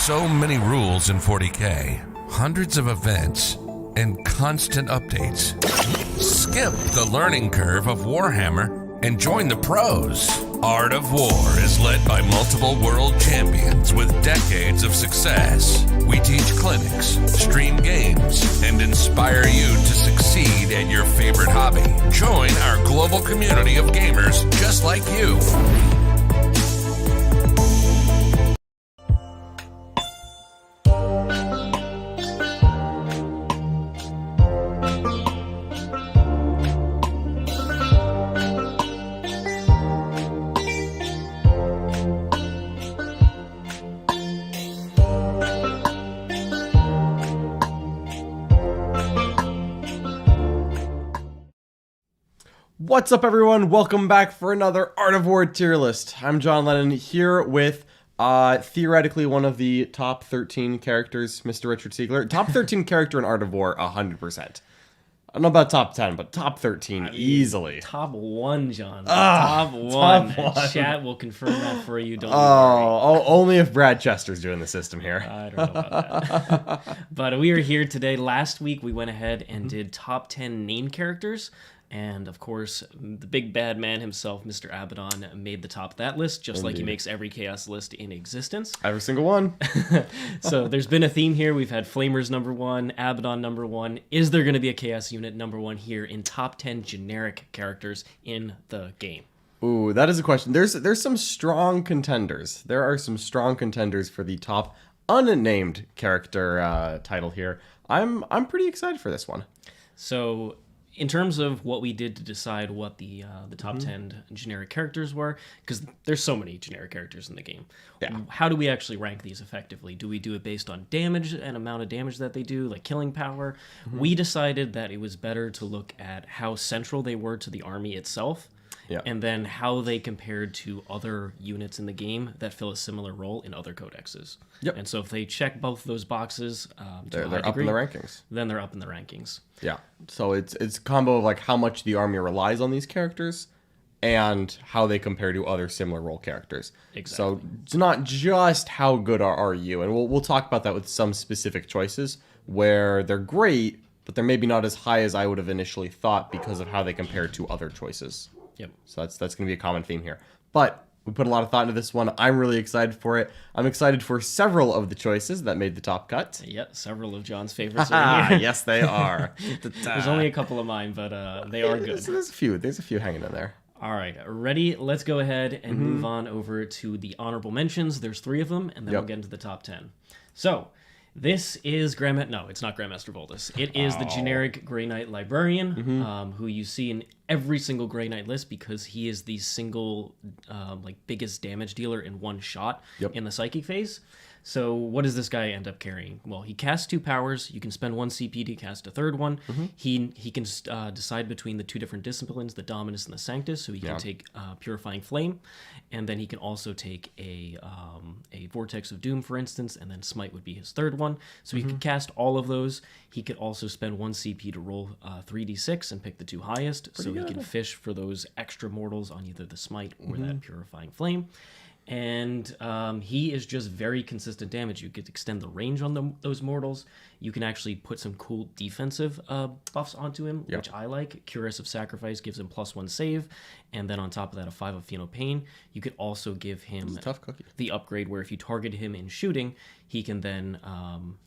so many rules in 40k, hundreds of events, and constant updates. Skip the learning curve of Warhammer and join the pros. Art of War is led by multiple world champions with decades of success. We teach clinics, stream games, and inspire you to succeed at your favorite hobby. Join our global community of gamers just like you. What's up, everyone? Welcome back for another Art of War tier list. I'm John Lennon here with theoretically one of the top 13 characters, Mr. Richard Siegler. Top 13 character in Art of War, 100%. I don't know about top 10, but top 13 easily. Top 1, John. Top 1. Top 1. Chat will confirm that for you. Don't worry. Only if Brad Chester's doing the system here. I don't know about that. But we are here today. Last week we went ahead and did top 10 named characters. And, of course, the big bad man himself, Mr. Abaddon, made the top of that list, just like he makes every Chaos list in existence. Every single one. So there's been a theme here. We've had Flamers number 1, Abaddon number 1. Is there going to be a Chaos unit number 1 here in top 10 generic characters in the game? Ooh, that is a question. There's some strong contenders. There are some strong contenders for the top unnamed character title here. I'm pretty excited for this one. So in terms of what we did to decide what the top 10 generic characters were, because there's so many generic characters in the game, how do we actually rank these effectively? Do we do it based on damage and amount of damage that they do, like killing power? We decided that it was better to look at how central they were to the army itself, and then how they compared to other units in the game that fill a similar role in other codexes. And so if they check both those boxes, they're up in the rankings. Then they're up in the rankings. Yeah. So it's a combo of like how much the army relies on these characters and how they compare to other similar role characters. Exactly. So it's not just how good are you, and we'll talk about that with some specific choices where they're great, but they're maybe not as high as I would have initially thought because of how they compare to other choices. Yep. So that's going to be a common theme here. But we put a lot of thought into this one. I'm really excited for it. I'm excited for several of the choices that made the top cut. Yep, several of John's favorites are here. Yes, they are. There's only a couple of mine, but they are good. There's a few hanging in there. All right, ready? Let's go ahead and move on over to the honorable mentions. There's 3 of them, and then we'll get into the top 10. So this is No, it's not Grandmaster Voldus. It is the generic Grey Knight Librarian, who you see in every single Grey Knight list because he is the single biggest damage dealer in one shot in the psychic phase. So what does this guy end up carrying? Well, he casts 2 powers. You can spend 1 CP to cast a third one. He can decide between the 2 different disciplines, the Dominus and the Sanctus. So he can take Purifying Flame, and then he can also take a Vortex of Doom, for instance, and then Smite would be his third one. So he could cast all of those. He could also spend 1 CP to roll 3d6 and pick the 2 highest. He can fish for those extra mortals on either the Smite or that Purifying Flame. And he is just very consistent damage. You could extend the range on those mortals. You can actually put some cool defensive buffs onto him, which I like. Curious of Sacrifice gives him +1 save, and then on top of that, a 5 of Pheno Pain. You could also give him tough cookie. The upgrade where if you target him in shooting, he can then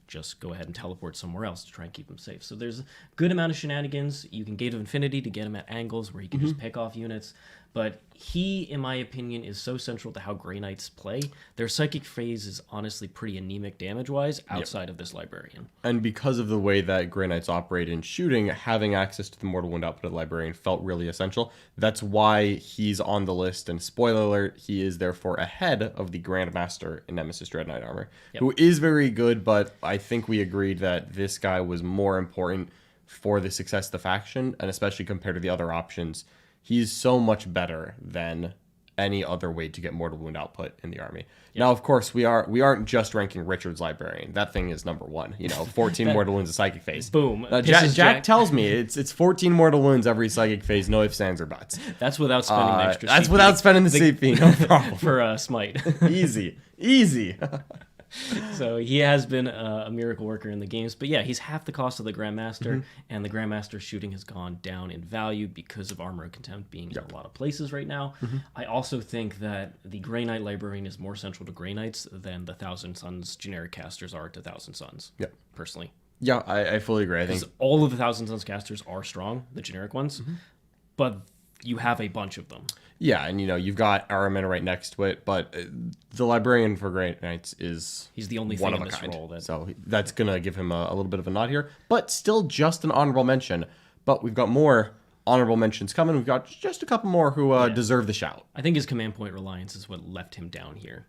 just go ahead and teleport somewhere else to try and keep him safe. So there's a good amount of shenanigans. You can Gate of Infinity to get him at angles where he can just pick off units. But he, in my opinion, is so central to how Grey Knights play. Their psychic phase is honestly pretty anemic damage-wise outside of this Librarian. And because of the way that Grey Knights operate in shooting, having access to the Mortal Wound output of Librarian felt really essential. That's why he's on the list, and spoiler alert, he is therefore ahead of the Grandmaster in Nemesis Dread Knight armor, who is very good, but I think we agreed that this guy was more important for the success of the faction, and especially compared to the other options. He's so much better than any other way to get mortal wound output in the army. Now, of course, we aren't just ranking Richard's Librarian. That thing is number 1. 14 mortal wounds a psychic phase. Boom. Jack tells me it's 14 mortal wounds every psychic phase, no ifs, ands, or buts. That's without spending the extra. That's without spending the CP, no problem. For Smite. Easy. So he has been a miracle worker in the games. But yeah, he's half the cost of the Grandmaster, and the Grandmaster shooting has gone down in value because of Armor of Contempt being in a lot of places right now. I also think that the Grey Knight Librarian is more central to Grey Knights than the Thousand Suns generic casters are to Thousand Suns. Yep. Personally. Yeah, I fully agree. I think all of the Thousand Suns casters are strong, the generic ones, but you have a bunch of them. Yeah, and you've got Araminta right next to it, but the Librarian for Grey Knights is he's the only one thing of in a this kind. role that So that's gonna give him a little bit of a nod here, but still just an honorable mention. But we've got more honorable mentions coming. We've got just a couple more who deserve the shout. I think his command point reliance is what left him down here.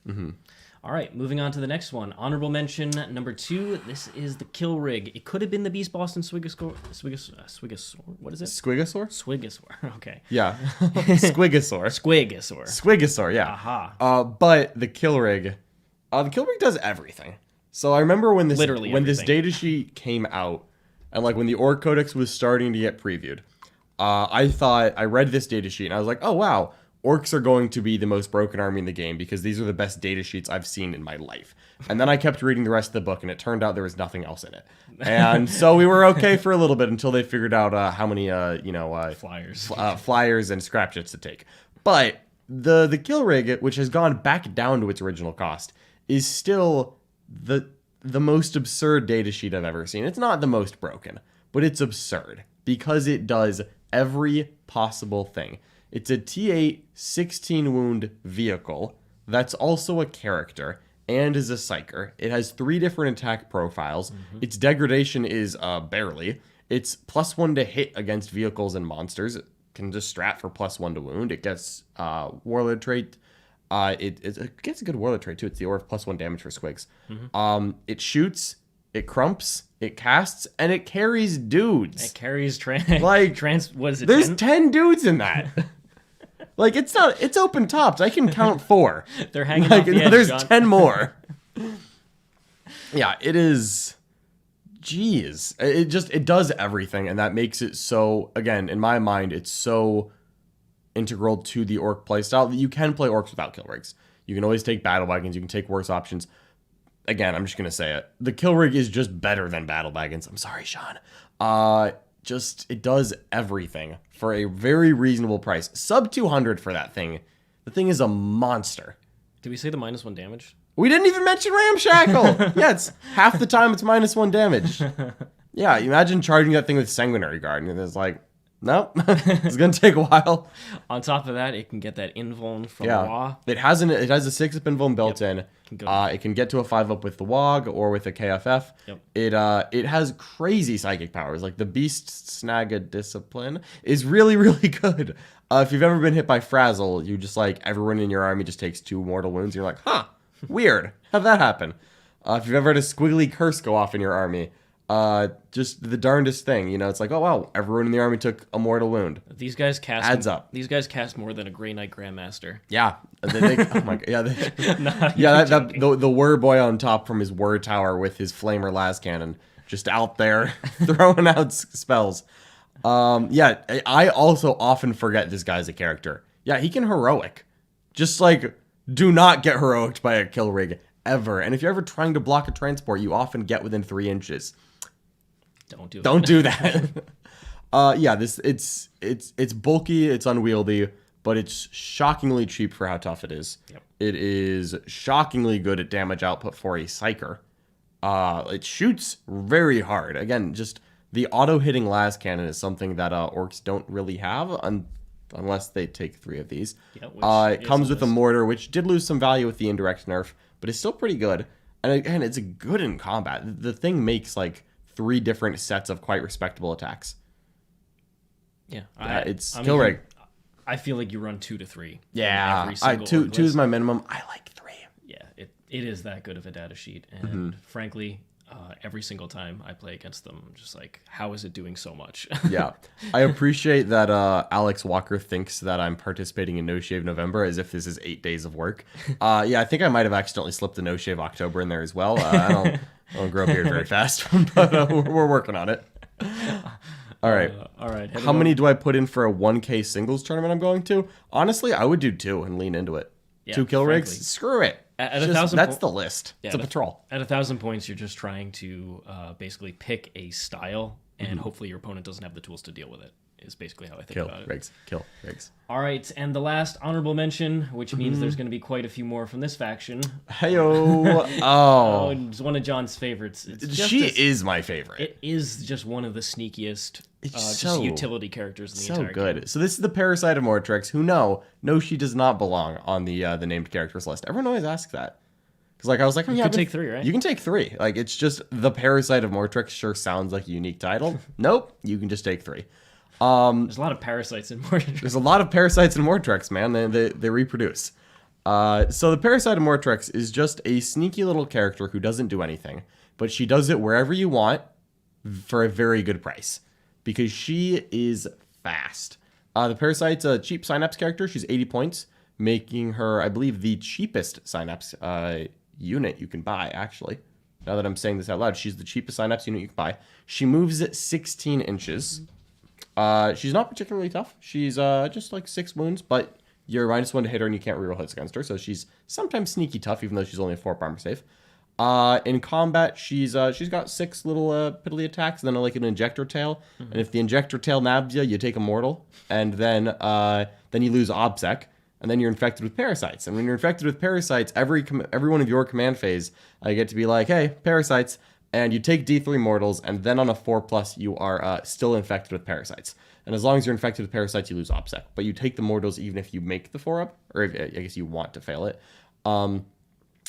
All right, moving on to the next one. Honorable mention number 2. This is the Kill Rig. It could have been the Beast Boston Swigosaur. What is it? Squigosaur? Swigosaur. Okay. Yeah. Squigosaur. Squigosaur. Yeah. Aha. But the Kill Rig, does everything. So I remember when this Literally data sheet came out, and like when the Orc Codex was starting to get previewed, I read this data sheet and I was like, oh wow, Orcs are going to be the most broken army in the game because these are the best data sheets I've seen in my life. And then I kept reading the rest of the book, and it turned out there was nothing else in it. And so we were okay for a little bit until they figured out how many flyers and scrapjets to take. But the Kill Rig, which has gone back down to its original cost, is still the most absurd data sheet I've ever seen. It's not the most broken, but it's absurd because it does every possible thing. It's a T8 16 wound vehicle that's also a character and is a psyker. It has 3 different attack profiles. Its degradation is barely. It's +1 to hit against vehicles and monsters. It can just strat for +1 to wound. It gets warlord trait. It gets a good warlord trait too. It's the aura of +1 damage for squigs. It shoots. It crumps, it casts, and it carries dudes. It carries what is it? There's 10 dudes in that. Like it's open topped. I can count 4. They're hanging off the edge, there's John. 10 more. Yeah, it is. Jeez, it does everything, and that makes it so. Again, in my mind, it's so integral to the orc playstyle that you can play orcs without kill rigs. You can always take battle wagons. You can take worse options. Again, I'm just going to say it. The Kill Rig is just better than Battle Wagons. I'm sorry, Sean. It does everything for a very reasonable price. Sub 200 for that thing. The thing is a monster. Did we say the -1 damage? We didn't even mention Ramshackle. Yeah, it's half the time it's -1 damage. Yeah, imagine charging that thing with Sanguinary Guard. And it's like, nope, it's going to take a while. On top of that, it can get that invuln from Wa. It has a 6-up invuln built in. It can get to a 5-up with the Wog or with a KFF. It has crazy psychic powers. Like the Beast Snagga Discipline is really, really good. If you've ever been hit by Frazzle, you just like everyone in your army just takes 2 mortal wounds. You're like, huh, weird. How'd that happen? If you've ever had a squiggly curse go off in your army, just the darndest thing, it's like, oh wow, everyone in the army took a mortal wound. These guys cast adds up. These guys cast more than a Grey Knight Grandmaster. Yeah, oh my god, yeah, the whir boy on top from his whir tower with his flamer las cannon just out there throwing out spells. I also often forget this guy's a character. Yeah, he can heroic. Just like, do not get heroic by a kill rig ever. And if you're ever trying to block a transport, you often get within 3 inches. Don't do that. It's bulky, it's unwieldy, but it's shockingly cheap for how tough it is. It is shockingly good at damage output for a psyker. It shoots very hard. Again, just the auto-hitting las cannon is something that orcs don't really have unless they take 3 of these. It comes with a mortar, which did lose some value with the indirect nerf, but it's still pretty good. And again, it's good in combat. The thing makes like 3 different sets of quite respectable attacks. It's kill rig. I feel like you run 2 to 3. Yeah, 2 is my minimum. I like 3. Yeah, it is that good of a data sheet, and frankly, every single time I play against them, I'm just like, how is it doing so much? Yeah, I appreciate that Alex Walker thinks that I'm participating in No Shave November as if this is 8 days of work. I think I might have accidentally slipped the No Shave October in there as well. I don't grow a beard very fast, but we're working on it. All right. How many do I put in for a 1K singles tournament I'm going to? Honestly, I would do 2 and lean into it. Yeah, 2 kill frankly. rigs, screw it. At Just- 1,000 that's the list. It's a patrol. At 1,000 points, you're just trying to basically pick a style, and Mm-hmm. hopefully your opponent doesn't have the tools to deal with it. Is basically how I think Kill about it. rigs. Kill rigs. All right, and the last honorable mention, which Mm-hmm. means there's going to be quite a few more from this faction. Heyo. Oh, Oh. it's one of John's favorites. It's just She a- is my favorite. It is just one of the sneakiest, It's just so- utility characters in the So entire good. game. So this is the Parasite of Mortrix, who no, she does not belong on the named characters list. Everyone always asks that. Because like I was like, oh, yeah, can take 3, right? You can take 3. Like it's just the Parasite of Mortrix sure sounds like a unique title. Nope, you can just take 3. There's a lot of parasites in Mortars. There's a lot of parasites in Mortrix, man. They reproduce. So the Parasite of Mortrix is just a sneaky little character who doesn't do anything, but she does it wherever you want for a very good price because she is fast. The Parasite's a cheap Synapse character. She's 80 points, making her, I believe, the cheapest Synapse unit you can buy, actually. Now that I'm saying this out loud, she's the cheapest Synapse unit you can buy. She moves at 16 inches. She's not particularly tough. She's just like 6 wounds, but you're -1 to hit her and you can't reroll hits against her. So she's sometimes sneaky tough, even though she's only a 4 armor save. In combat, she's got 6 little piddly attacks, and then like an injector tail. And if the injector tail nabs you, you take a mortal, and then you lose obsec, and then you're infected with parasites. And when you're infected with parasites, every one of your command phase, I get to be like, hey, parasites. And you take D3 mortals, and then on a 4+, you are still infected with parasites. And as long as you're infected with parasites, you lose obsec. But you take the mortals even if you make the 4-up, or if, I guess you want to fail it. And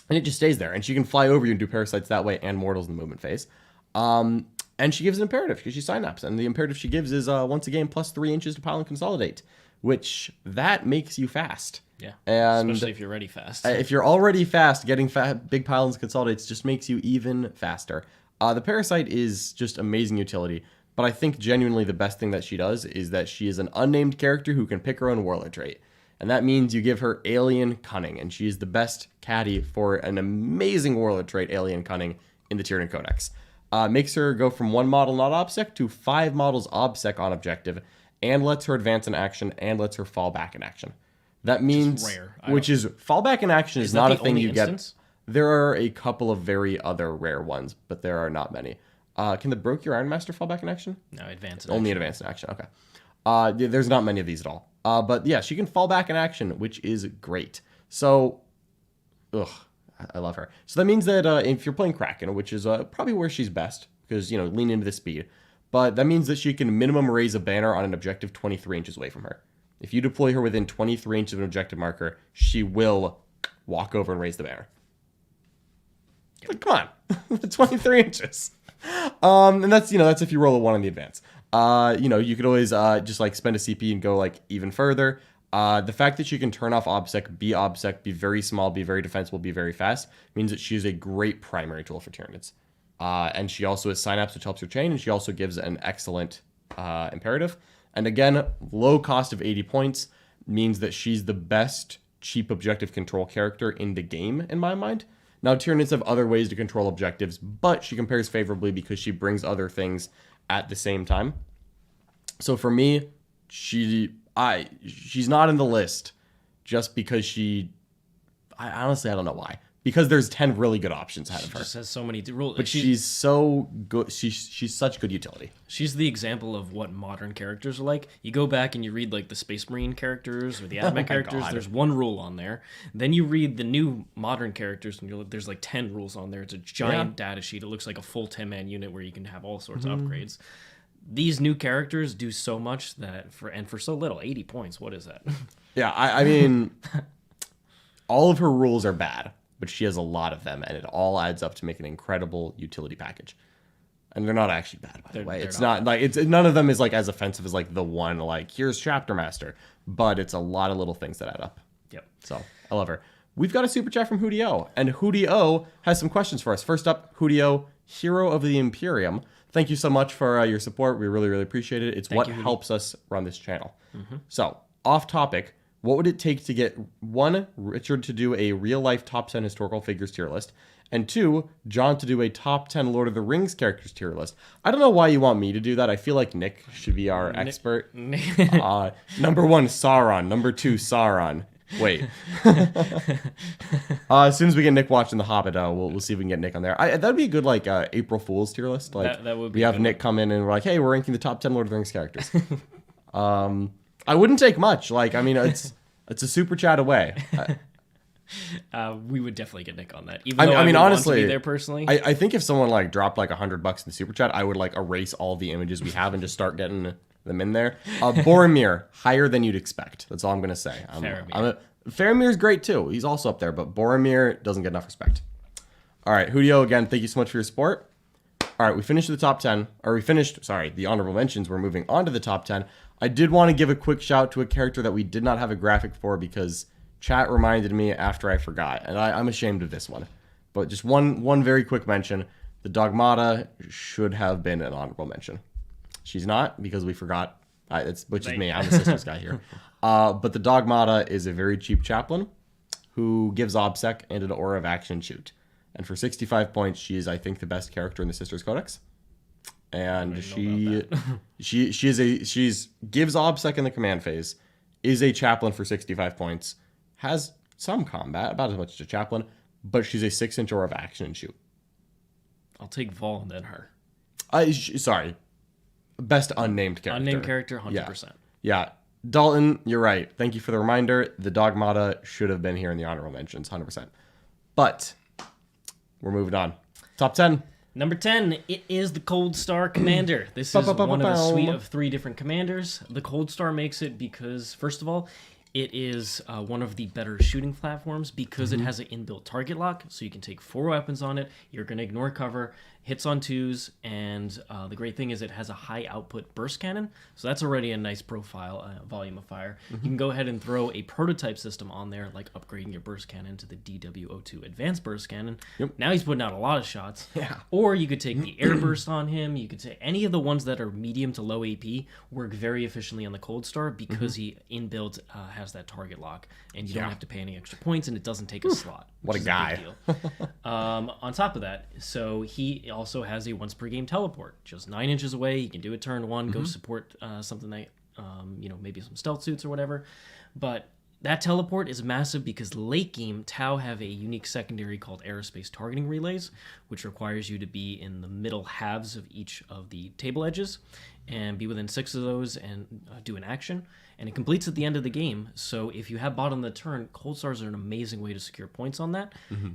it just stays there. And she can fly over you and do parasites that way, and mortals in the movement phase. And she gives an imperative, because she's Synapse. And the imperative she gives is, once a game, +3 inches to pile and consolidate. Which, that makes you fast. Yeah, And especially if you're ready fast. if you're already fast, getting big piles and consolidates just makes you even faster. The Parasite is just amazing utility, but I think genuinely the best thing that she does is that she is an unnamed character who can pick her own warlord trait. And that means you give her Alien Cunning, and she's the best caddy for an amazing warlord trait, Alien Cunning, in the Tyranid Codex. Makes her go from 1 model not obsec to 5 models obsec on objective, and lets her advance in action, and lets her fall back in action. That means, rare. which is, fall back in action is that not the a thing only you instance? get. There are a couple of very other rare ones, but there are not many. Can the Broke Your Ironmaster fall back in action? No, advance. Only in advanced in action, okay. There's not many of these at all. But yeah, she can fall back in action, which is great. So, I love her. So that means that if you're playing Kraken, which is probably where she's best, because, lean into the speed, but that means that she can minimum raise a banner on an objective 23 inches away from her. If you deploy her within 23 inches of an objective marker, she will walk over and raise the banner. Like, come on, 23 inches. And that's if you roll a 1 on the advance. You could always just like spend a CP and go like even further. The fact that she can turn off obsec, be very small, be very defensible, be very fast, means that she's a great primary tool for Tyranids. And she also has Synapse, which helps her chain, and she also gives an excellent imperative. And again, low cost of 80 points means that she's the best cheap objective control character in the game, in my mind. Now, Tyranids have other ways to control objectives, but she compares favorably because she brings other things at the same time. So for me, she's not in the list just because I honestly don't know why. Because there's 10 really good options ahead of her. She just has so many rules. But she's so good. She's such good utility. She's the example of what modern characters are like. You go back and you read like the Space Marine characters or the Admech characters. God. There's 1 rule on there. Then you read the new modern characters and there's like 10 rules on there. It's a giant data sheet. It looks like a full 10-man unit where you can have all sorts of upgrades. These new characters do so much for so little. 80 points. What is that? Yeah, I mean, all of her rules are bad, but she has a lot of them, and it all adds up to make an incredible utility package. And they're not actually bad, by the way. It's not like none of them is like as offensive as like the one like here's Chapter Master, but it's a lot of little things that add up. Yep. So I love her. We've got a super chat from Hootie O, and Hootie O has some questions for us. First up, Hootie O, Hero of the Imperium. Thank you so much for your support. We really, really appreciate it. It's what helps us run this channel. So, off topic, what would it take to get 1, Richard to do a real-life top 10 historical figures tier list, and 2, John to do a top 10 Lord of the Rings characters tier list? I don't know why you want me to do that. I feel like Nick should be our expert. Number 1, Sauron. Number 2, Sauron. Wait. As soon as we get Nick watching The Hobbit, we'll see if we can get Nick on there. That'd be a good April Fool's tier list. Like that would be we have Nick come in and we're like, hey, we're ranking the top 10 Lord of the Rings characters. I wouldn't take much. Like, I mean, it's a super chat away. We would definitely get Nick on that. I mean, honestly, be there personally. I think if someone dropped $100 in the super chat, I would erase all the images we have and just start getting them in there. Boromir, higher than you'd expect. That's all I'm gonna say. Faramir's great too. He's also up there, but Boromir doesn't get enough respect. All right, Hudio, again, thank you so much for your support. All right, we finished the top 10, or we finished, the honorable mentions. We're moving on to the top 10. I did want to give a quick shout to a character that we did not have a graphic for because chat reminded me after I forgot, and I'm ashamed of this one. But just one very quick mention. The Dogmata should have been an honorable mention. She's not because we forgot, which is me. I'm the systems guy here. But the Dogmata is a very cheap chaplain who gives OBSEC and an aura of action shoot. And for 65 points, she is, I think, the best character in the Sisters Codex. And she's gives OBSEC in the command phase, is a chaplain for 65 points, has some combat, about as much as a chaplain, but she's a 6-inch aura of action and shoot. I'll take Vol and then her. Sorry. Best unnamed character. Unnamed character, 100%. Yeah. Dalton, you're right. Thank you for the reminder. The Dogmata should have been here in the honorable mentions, 100%. But we're moving on. Top 10. Number 10, it is the Cold Star Commander. This is one of a suite of 3 different commanders. The Cold Star makes it because, first of all, it is one of the better shooting platforms because it has an inbuilt target lock, so you can take 4 weapons on it. You're going to ignore cover, hits on 2s, and the great thing is it has a high output burst cannon, so that's already a nice profile volume of fire. You can go ahead and throw a prototype system on there, like upgrading your burst cannon to the DW02 advanced burst cannon. Now he's putting out a lot of shots. Yeah. Or you could take the air burst on him. You could say any of the ones that are medium to low AP work very efficiently on the Cold Star because he inbuilt has that target lock, and you don't have to pay any extra points, and it doesn't take a slot. What a guy. Big deal. On top of that, so he also has a once per game teleport, just 9 inches away. You can do it turn 1, go support something that maybe some stealth suits or whatever. But that teleport is massive because late game Tau have a unique secondary called aerospace targeting relays, which requires you to be in the middle halves of each of the table edges and be within 6 of those and do an action. And it completes at the end of the game. So if you have bottom of the turn, Cold Stars are an amazing way to secure points on that.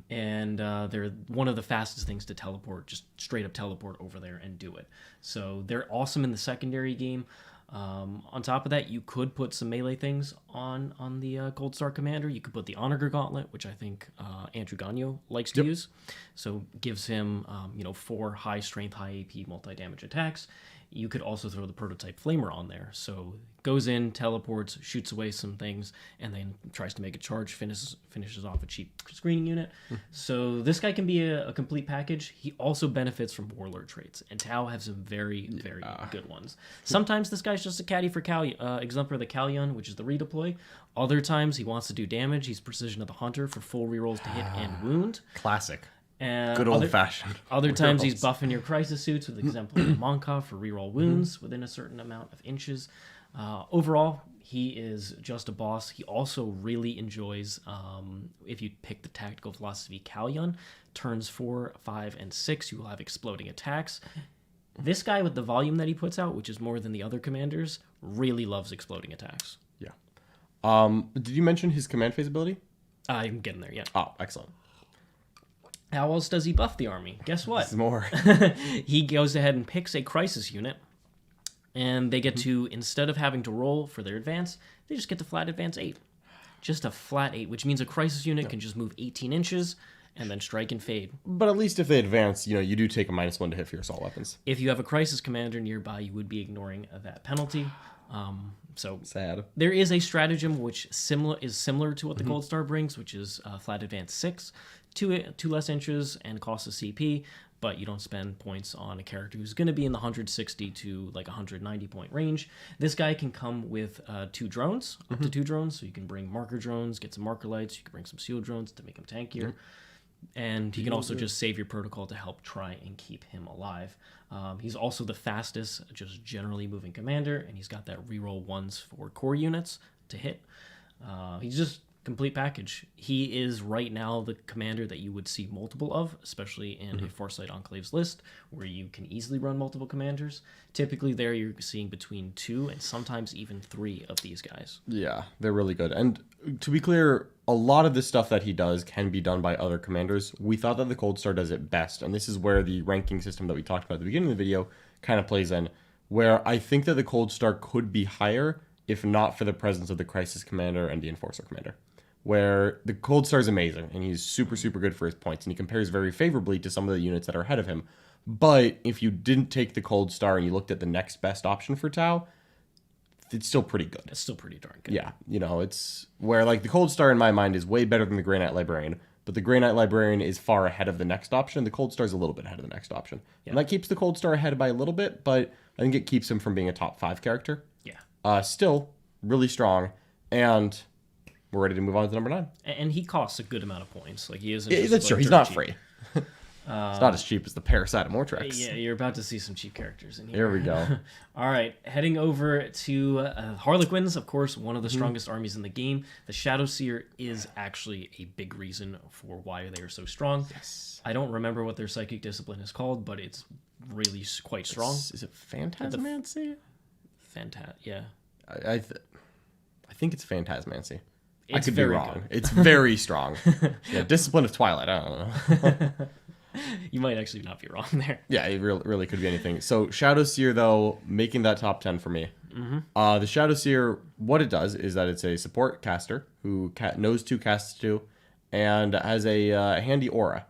And they're one of the fastest things to teleport, just straight up teleport over there and do it. So they're awesome in the secondary game. On top of that, you could put some melee things on the Cold Star Commander. You could put the Onager Gauntlet, which I think Andrew Gagnon likes to use. So gives him 4 high strength, high AP multi-damage attacks. You could also throw the Prototype Flamer on there. So goes in, teleports, shoots away some things, and then tries to make a charge, finishes off a cheap screening unit. So this guy can be a complete package. He also benefits from Warlord traits, and Tau has some very, very good ones. Sometimes this guy's just a caddy for Exemplar the Callion, which is the redeploy. Other times he wants to do damage. He's Precision of the Hunter for full rerolls to hit and wound. Classic. And good old-fashioned. Other times he's buffing your crisis suits with Exemplar of Monkov for reroll wounds within a certain amount of inches. Overall, he is just a boss. He also really enjoys, if you pick the Tactical Philosophy Callion, turns 4, 5, and 6, you will have exploding attacks. This guy with the volume that he puts out, which is more than the other commanders, really loves exploding attacks. Yeah. Did you mention his command phase ability? I'm getting there, yeah. Oh, excellent. How else does he buff the army? Guess what? There's more. He goes ahead and picks a crisis unit, and they get to, instead of having to roll for their advance, they just get to flat advance 8. Just a flat 8, which means a crisis unit can just move 18 inches and then strike and fade. But at least if they advance, you do take a -1 to hit for your assault weapons. If you have a crisis commander nearby, you would be ignoring that penalty. So sad. There is a stratagem which is similar to what the Cold Star brings, which is flat advance 6, 2 less inches, and costs a CP, but you don't spend points on a character who's going to be in the 160 to 190 point range. This guy can come with 2 drones, up to 2 drones, so you can bring marker drones, get some marker lights, you can bring some seal drones to make him tankier. And he can also just save your protocol to help try and keep him alive. He's also the fastest, just generally moving commander, and he's got that reroll 1s for core units to hit. He's just complete package. He is right now the commander that you would see multiple of, especially in a Farsight Enclaves list, where you can easily run multiple commanders. Typically there you're seeing between 2 and sometimes even 3 of these guys. Yeah, they're really good. And to be clear, a lot of the stuff that he does can be done by other commanders. We thought that the Cold Star does it best, and this is where the ranking system that we talked about at the beginning of the video kind of plays in, where I think that the Cold Star could be higher if not for the presence of the Crisis Commander and the Enforcer Commander, where the Cold Star is amazing, and he's super, super good for his points, and he compares very favorably to some of the units that are ahead of him. But if you didn't take the Cold Star and you looked at the next best option for Tau, it's still pretty good. It's still pretty darn good. Yeah, it's where, like, the Cold Star in my mind is way better than the Grey Knight Librarian, but the Grey Knight Librarian is far ahead of the next option. The Cold Star is a little bit ahead of the next option. Yeah. And that keeps the Cold Star ahead by a little bit, but I think it keeps him from being a top 5 character. Yeah. Still really strong, and we're ready to move on to number 9. And he costs a good amount of points. Like, he isn't. Yeah, that's true. He's not free. It's not as cheap as the Parasite of Mortrex. Yeah, you're about to see some cheap characters in here. Here we go. All right, heading over to Harlequins, of course, one of the strongest armies in the game. The Shadow Seer is actually a big reason for why they are so strong. Yes. I don't remember what their psychic discipline is called, but it's really quite strong. Is it Phantasmancy? Yeah. I think it's Phantasmancy. It's I could be wrong. Good. It's very strong. Yeah, Discipline of Twilight. I don't know. You might actually not be wrong there. Yeah, it really could be anything. So Shadow Seer, though, making that top 10 for me. The Shadow Seer, what it does is that it's a support caster who knows 2, casts 2, and has a handy aura.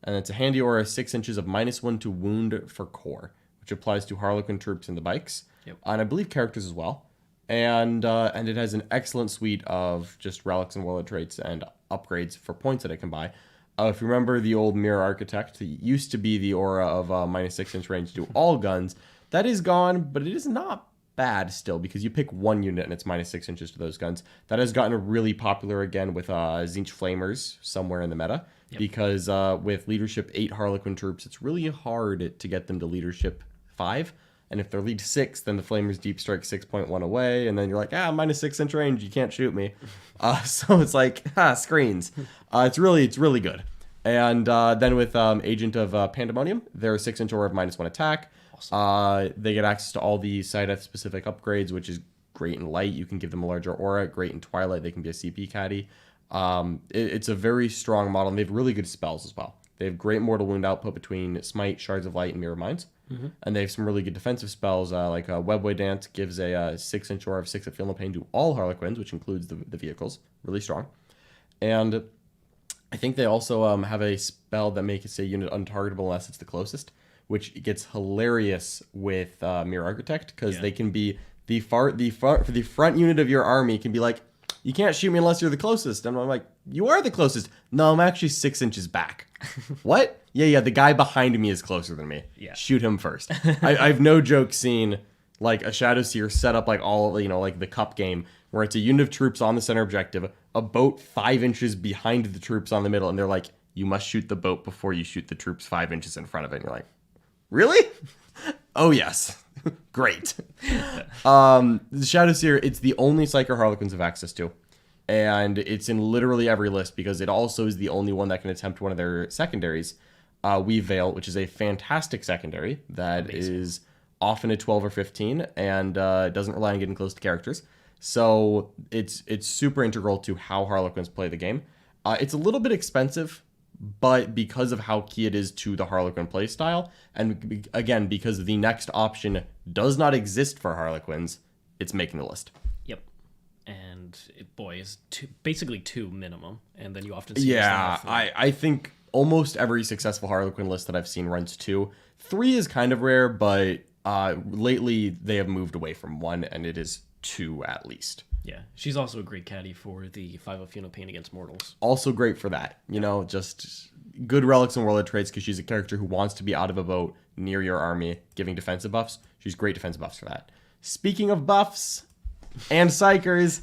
And it's a handy aura 6 inches of -1 to wound for core, which applies to Harlequin troops and the bikes. Yep. And I believe characters as well. And it has an excellent suite of just relics and warlord traits and upgrades for points that it can buy. If you remember the old Mirror Architect, it used to be the aura of -6 inch range to all guns. That is gone, but it is not bad still, because you pick 1 unit and it's -6 inches to those guns. That has gotten really popular again with Tzeentch Flamers somewhere in the meta, because with Leadership 8 Harlequin troops, it's really hard to get them to Leadership 5. And if they're lead 6, then the Flamers deep strike 6.1 away, and then you're like, -6 inch range, you can't shoot me. So it's like, screens. It's really good. And then with Agent of Pandemonium, they're a 6 inch aura of -1 attack. Awesome. They get access to all the Sideth specific upgrades, which is great in light. You can give them a larger aura. Great in Twilight. They can be a CP caddy. It's a very strong model, and they have really good spells as well. They have great mortal wound output between Smite, Shards of Light, and Mirror Minds. And they have some really good defensive spells, like Webway Dance gives a 6 inch aura of 6 at Feel No Pain to all Harlequins, which includes the vehicles. Really strong. And I think they also have a spell that makes a unit untargetable unless it's the closest, which gets hilarious with Mirror Architect, because they can be the front unit of your army can be like, you can't shoot me unless you're the closest. And I'm like, you are the closest. No, I'm actually 6 inches back. What? Yeah, the guy behind me is closer than me. Yeah. Shoot him first. I've no joke seen like a Shadow Seer set up like all, like the cup game, where it's a unit of troops on the center objective, a boat 5 inches behind the troops on the middle, and they're like, you must shoot the boat before you shoot the troops 5 inches in front of it. And you're like, really? Oh, yes. Great. The Shadow Seer, it's the only Psyker Harlequins have access to. And it's in literally every list, because it also is the only one that can attempt one of their secondaries, Weave Veil, which is a fantastic secondary that is often a 12 or 15 and doesn't rely on getting close to characters. So it's super integral to how Harlequins play the game. It's a little bit expensive, but because of how key it is to the Harlequin playstyle, and again, because the next option does not exist for Harlequins, it's making the list. Yep. And boy, is basically 2 minimum, and then you often see I think almost every successful Harlequin list that I've seen runs 2. 3 is kind of rare, but lately they have moved away from 1, and it is 2 at least. Yeah, she's also a great caddy for the 5 of Feel No Pain against mortals. Also great for that. Just good relics and warlord traits, because she's a character who wants to be out of a boat near your army, giving defensive buffs. She's great defensive buffs for that. Speaking of buffs and psychers,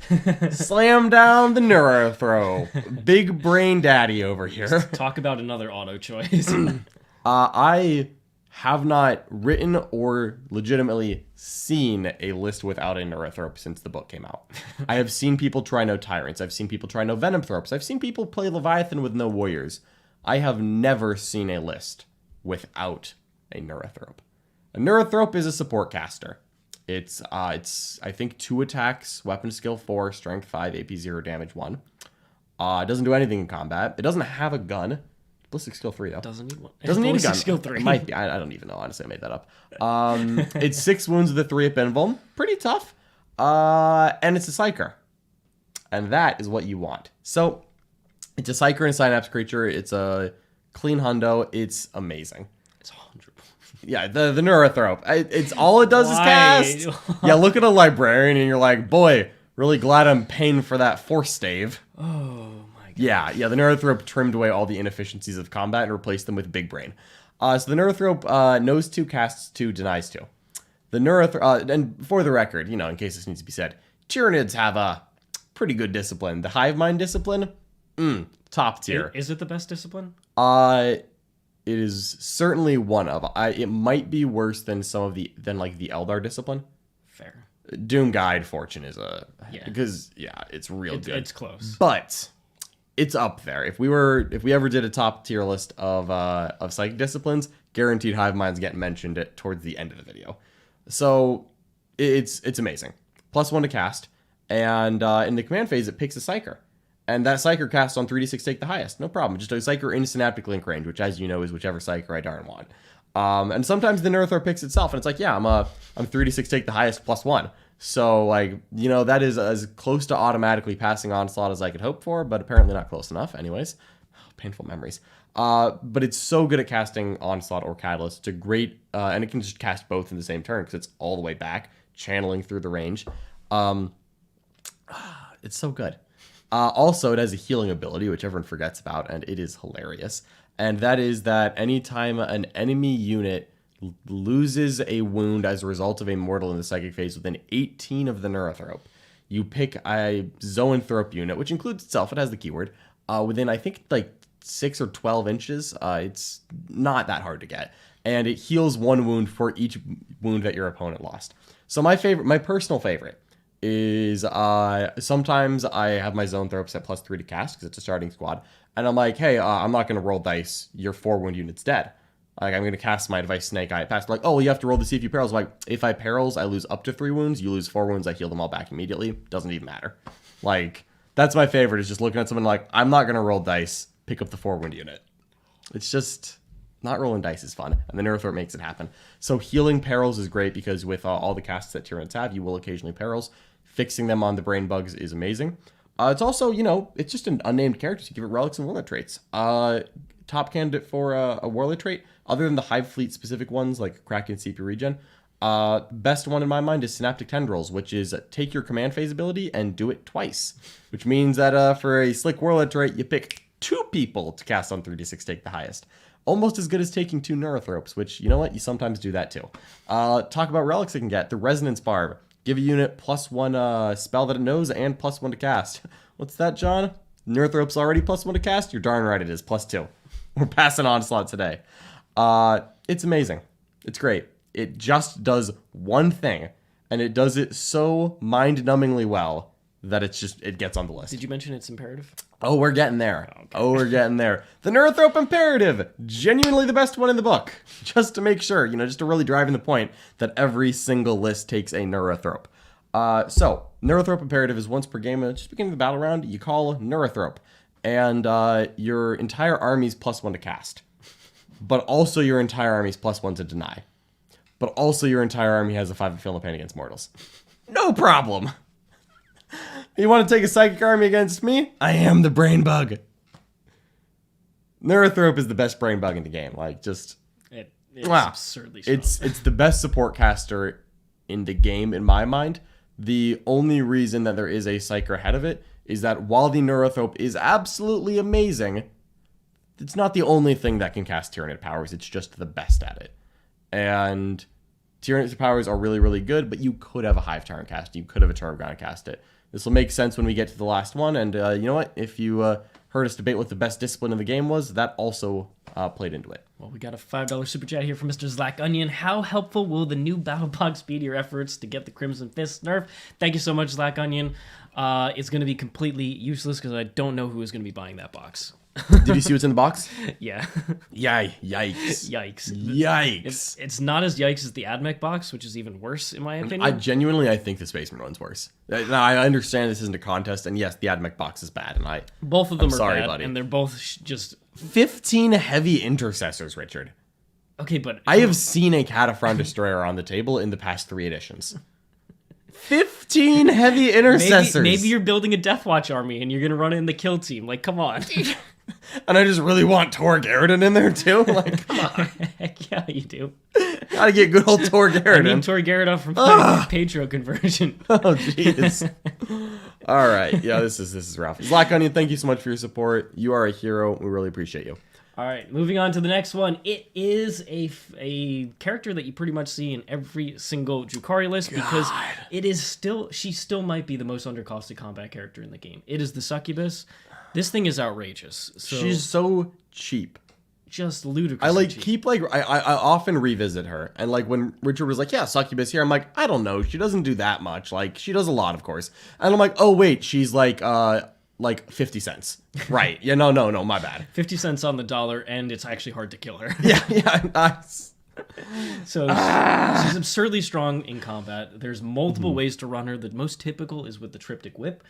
slam down the Neurothrope. Big brain daddy over here. Talk about another auto choice. I have not written or legitimately seen a list without a Neurothrope since the book came out. I have seen people try no Tyrants. I've seen people try no Venomthropes. I've seen people play Leviathan with no Warriors. I have never seen a list without a Neurothrope. A Neurothrope is a support caster. It's I think 2 attacks, weapon skill 4, strength 5, AP 0, damage 1. It doesn't do anything in combat. It doesn't have a gun. Ballistic skill 3 though. Doesn't need one. Doesn't need a gun. Skill 3. It might be. I don't even know. Honestly, I made that up. It's 6 wounds with a 3 at Benvuln. Pretty tough. And it's a Psyker. And that is what you want. So it's a Psyker and Synapse creature. It's a clean hundo. It's amazing. It's 100. Yeah, the Neurothrope. It's all it does is Why? cast. Yeah, look at a Librarian and you're like, boy, really glad I'm paying for that Force Stave. Oh my god. Yeah, the Neurothrope trimmed away all the inefficiencies of combat and replaced them with Big Brain. So the Neurothrope knows 2, casts 2, denies 2. The Neurothrope, and for the record, in case this needs to be said, Tyranids have a pretty good discipline. The Hive Mind discipline, top tier. Is it the best discipline? It is certainly one of. It might be worse than the Eldar discipline. Fair. Doom Guide Fortune is because it's real good. It's close, but it's up there. If we ever did a top tier list of psychic disciplines, guaranteed Hive Mind's getting mentioned towards the end of the video. So it's amazing. +1 to cast, and in the command phase it picks a Psyker. And that Psyker casts on 3d6 take the highest. No problem. Just a Psyker in Synaptic Link range, which, as you know, is whichever Psyker I darn want. And sometimes the Neurothrope picks itself, and it's like, yeah, I'm 3d6 take the highest +1. So, that is as close to automatically passing Onslaught as I could hope for, but apparently not close enough. Anyways, painful memories. But it's so good at casting Onslaught or Catalyst. It's a great, and it can just cast both in the same turn because it's all the way back, channeling through the range. It's so good. Also, it has a healing ability, which everyone forgets about, and it is hilarious. And that is that anytime an enemy unit loses a wound as a result of a mortal in the psychic phase within 18 of the Neurothrope, you pick a Zoanthrope unit, which includes itself, it has the keyword, within, I think, 6 or 12 inches. It's not that hard to get. And it heals 1 wound for each wound that your opponent lost. So my personal favorite, is sometimes I have my Zoanthrope set +3 to cast because it's a starting squad, and I'm like, hey, I'm not going to roll dice, your 4 wound unit's dead. I'm going to cast my Device Snake Eye. Pass, oh, well, you have to roll to see if you perils. I'm like, if I perils, I lose up to 3 wounds, you lose 4 wounds, I heal them all back immediately. Doesn't even matter. That's my favorite, is just looking at someone like, I'm not going to roll dice, pick up the 4 wound unit. It's just, not rolling dice is fun, and the Neurothrope makes it happen. So healing perils is great because with all the casts that Tyranids have, you will occasionally perils. Fixing them on the brain bugs is amazing. It's also, it's just an unnamed character, so give it relics and warlord traits. Top candidate for a warlord trait, other than the Hive Fleet specific ones like Kraken CP Regen. Best one in my mind is Synaptic Tendrils, which is take your command phase ability and do it twice. Which means that for a slick warlord trait, you pick 2 people to cast on 3d6 take the highest. Almost as good as taking 2 Neurothropes, which, you know what, you sometimes do that too. Talk about relics it can get. The Resonance Barb. Give a unit +1 spell that it knows and +1 to cast. What's that, John? Neurothrope's already +1 to cast? You're darn right it is, +2. We're passing Onslaught today. It's amazing. It's great. It just does one thing, and it does it so mind-numbingly well that it gets on the list. Did you mention it's imperative? Oh, we're getting there. Okay. We're getting there. The Neurothrope Imperative, genuinely the best one in the book. Just to make sure, just to really drive in the point that every single list takes a Neurothrope. So, Neurothrope Imperative is once per game, just beginning of the battle round, you call Neurothrope. And your entire army's +1 to cast. But also your entire army's +1 to deny. But also your entire army has a 5 of Feel No Pain against mortals. No problem. You want to take a psychic army against me? I am the brain bug. Neurothrope is the best brain bug in the game. It's absurdly strong. It's the best support caster in the game in my mind. The only reason that there is a Psyker ahead of it is that while the Neurothrope is absolutely amazing, it's not the only thing that can cast Tyranid powers. It's just the best at it. And Tyranid powers are really, really good, but you could have a Hive Tyrant cast. You could have a Termagant cast it. This will make sense when we get to the last one. And you know what? If you heard us debate what the best discipline in the game was, that also played into it. Well, we got a $5 super chat here from Mr. Zlack Onion. How helpful will the new battle box be to your efforts to get the Crimson Fist nerf? Thank you so much, Zlack Onion. It's going to be completely useless because I don't know who is going to be buying that box. Did you see what's in the box? Yeah. Yikes. Yikes. It's not as yikes as the AdMech box, which is even worse in my opinion. I think the Spaceman one's worse. Now, I understand this isn't a contest, and yes, the AdMech box is bad, and both of them are sorry, bad, buddy. and they're both just 15 heavy intercessors, Richard. Okay, but I have seen a Cataphragm Destroyer on the table in the past 3 editions. 15 heavy intercessors. Maybe you're building a Deathwatch army and you're gonna run in the kill team. Like, come on. And I just really want Tor Garridan in there too. Like, come on. Heck yeah, you do. Gotta get good old Tor Garridan. I mean, Tor Garridan from Patreon conversion. Oh jeez. All right, yeah, this is rough. Black Onion, thank you so much for your support. You are a hero. We really appreciate you. All right, moving on to the next one. It is a character that you pretty much see in every single Drukhari list because it is she still might be the most undercosted combat character in the game. It is the Succubus. This thing is outrageous. So she's so cheap. Just ludicrously cheap. I often revisit her, and like when Richard was like, yeah, Succubus here, I'm like, I don't know, she doesn't do that much. Like, she does a lot, of course. And I'm like, oh wait, she's like 50 cents. Right. Yeah, no, my bad. 50 cents on the dollar, and it's actually hard to kill her. Yeah, nice. So she's absurdly strong in combat. There's multiple ways to run her. The most typical is with the Triptych Whip,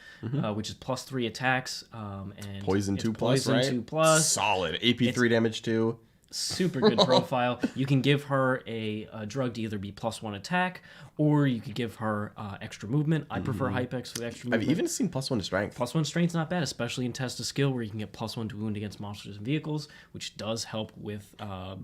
which is +3 attacks. And Poison 2 plus, Poison right? 2 plus. Solid. AP 3 damage too. Super good profile. You can give her a drug to either be +1 attack, or you could give her extra movement. I prefer Hypex with extra movement. I've even seen +1 to strength. +1 strength's not bad, especially in Test of Skill, where you can get +1 to wound against monsters and vehicles, which does help with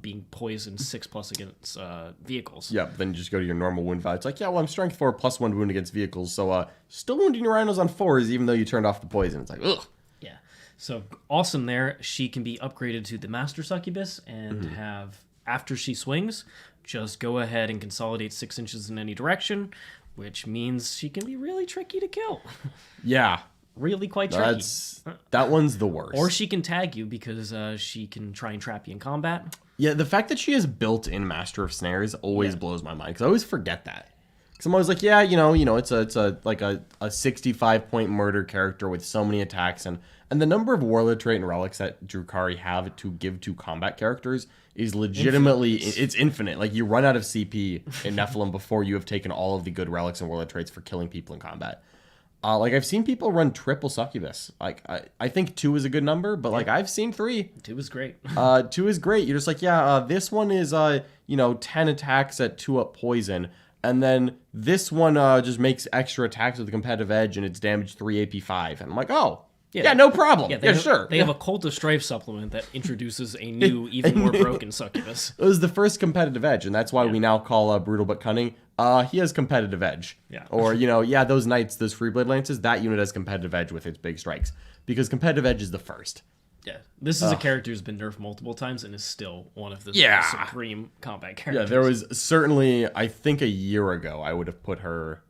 being poisoned 6+ against vehicles. Yeah, then you just go to your normal wound value. It's like, yeah, well, I'm strength 4 +1 to wound against vehicles, so still wounding your rhinos on 4s, even though you turned off the poison. It's like, ugh. Yeah. So awesome there. She can be upgraded to the Master Succubus and have, after she swings, just go ahead and consolidate 6 inches in any direction, which means she can be really tricky to kill. Yeah. Really quite tricky. That one's the worst. Or she can tag you because she can try and trap you in combat. Yeah, the fact that she has built-in Master of Snares always blows my mind, because I always forget that. Because I'm always like, yeah, you know, it's a 65-point murder character with so many attacks, and the number of Warlord trait and relics that Drukhari have to give to combat characters is legitimately it's infinite. Like, you run out of CP in Nephilim before you have taken all of the good relics and Warlord traits for killing people in combat. Like, I've seen people run triple Succubus. Like, I think 2 is a good number, but like, I've seen 3. 2 is great. 2 is great. You're just like, yeah, this one is 10 attacks at 2 up poison. And then this one just makes extra attacks with a competitive edge, and it's damage 3 AP 5. And I'm like, oh, yeah, no problem. Yeah, sure. They have a Cult of Strife supplement that introduces a new, even more broken Succubus. It was the first competitive edge, and that's why we now call Brutal but Cunning. He has competitive edge. Yeah. Or, those knights, those Freeblade Lances, that unit has competitive edge with its big strikes. Because competitive edge is the first. Yeah, this is a character who's been nerfed multiple times and is still one of the supreme combat characters. Yeah, there was certainly, I think a year ago, I would have put her...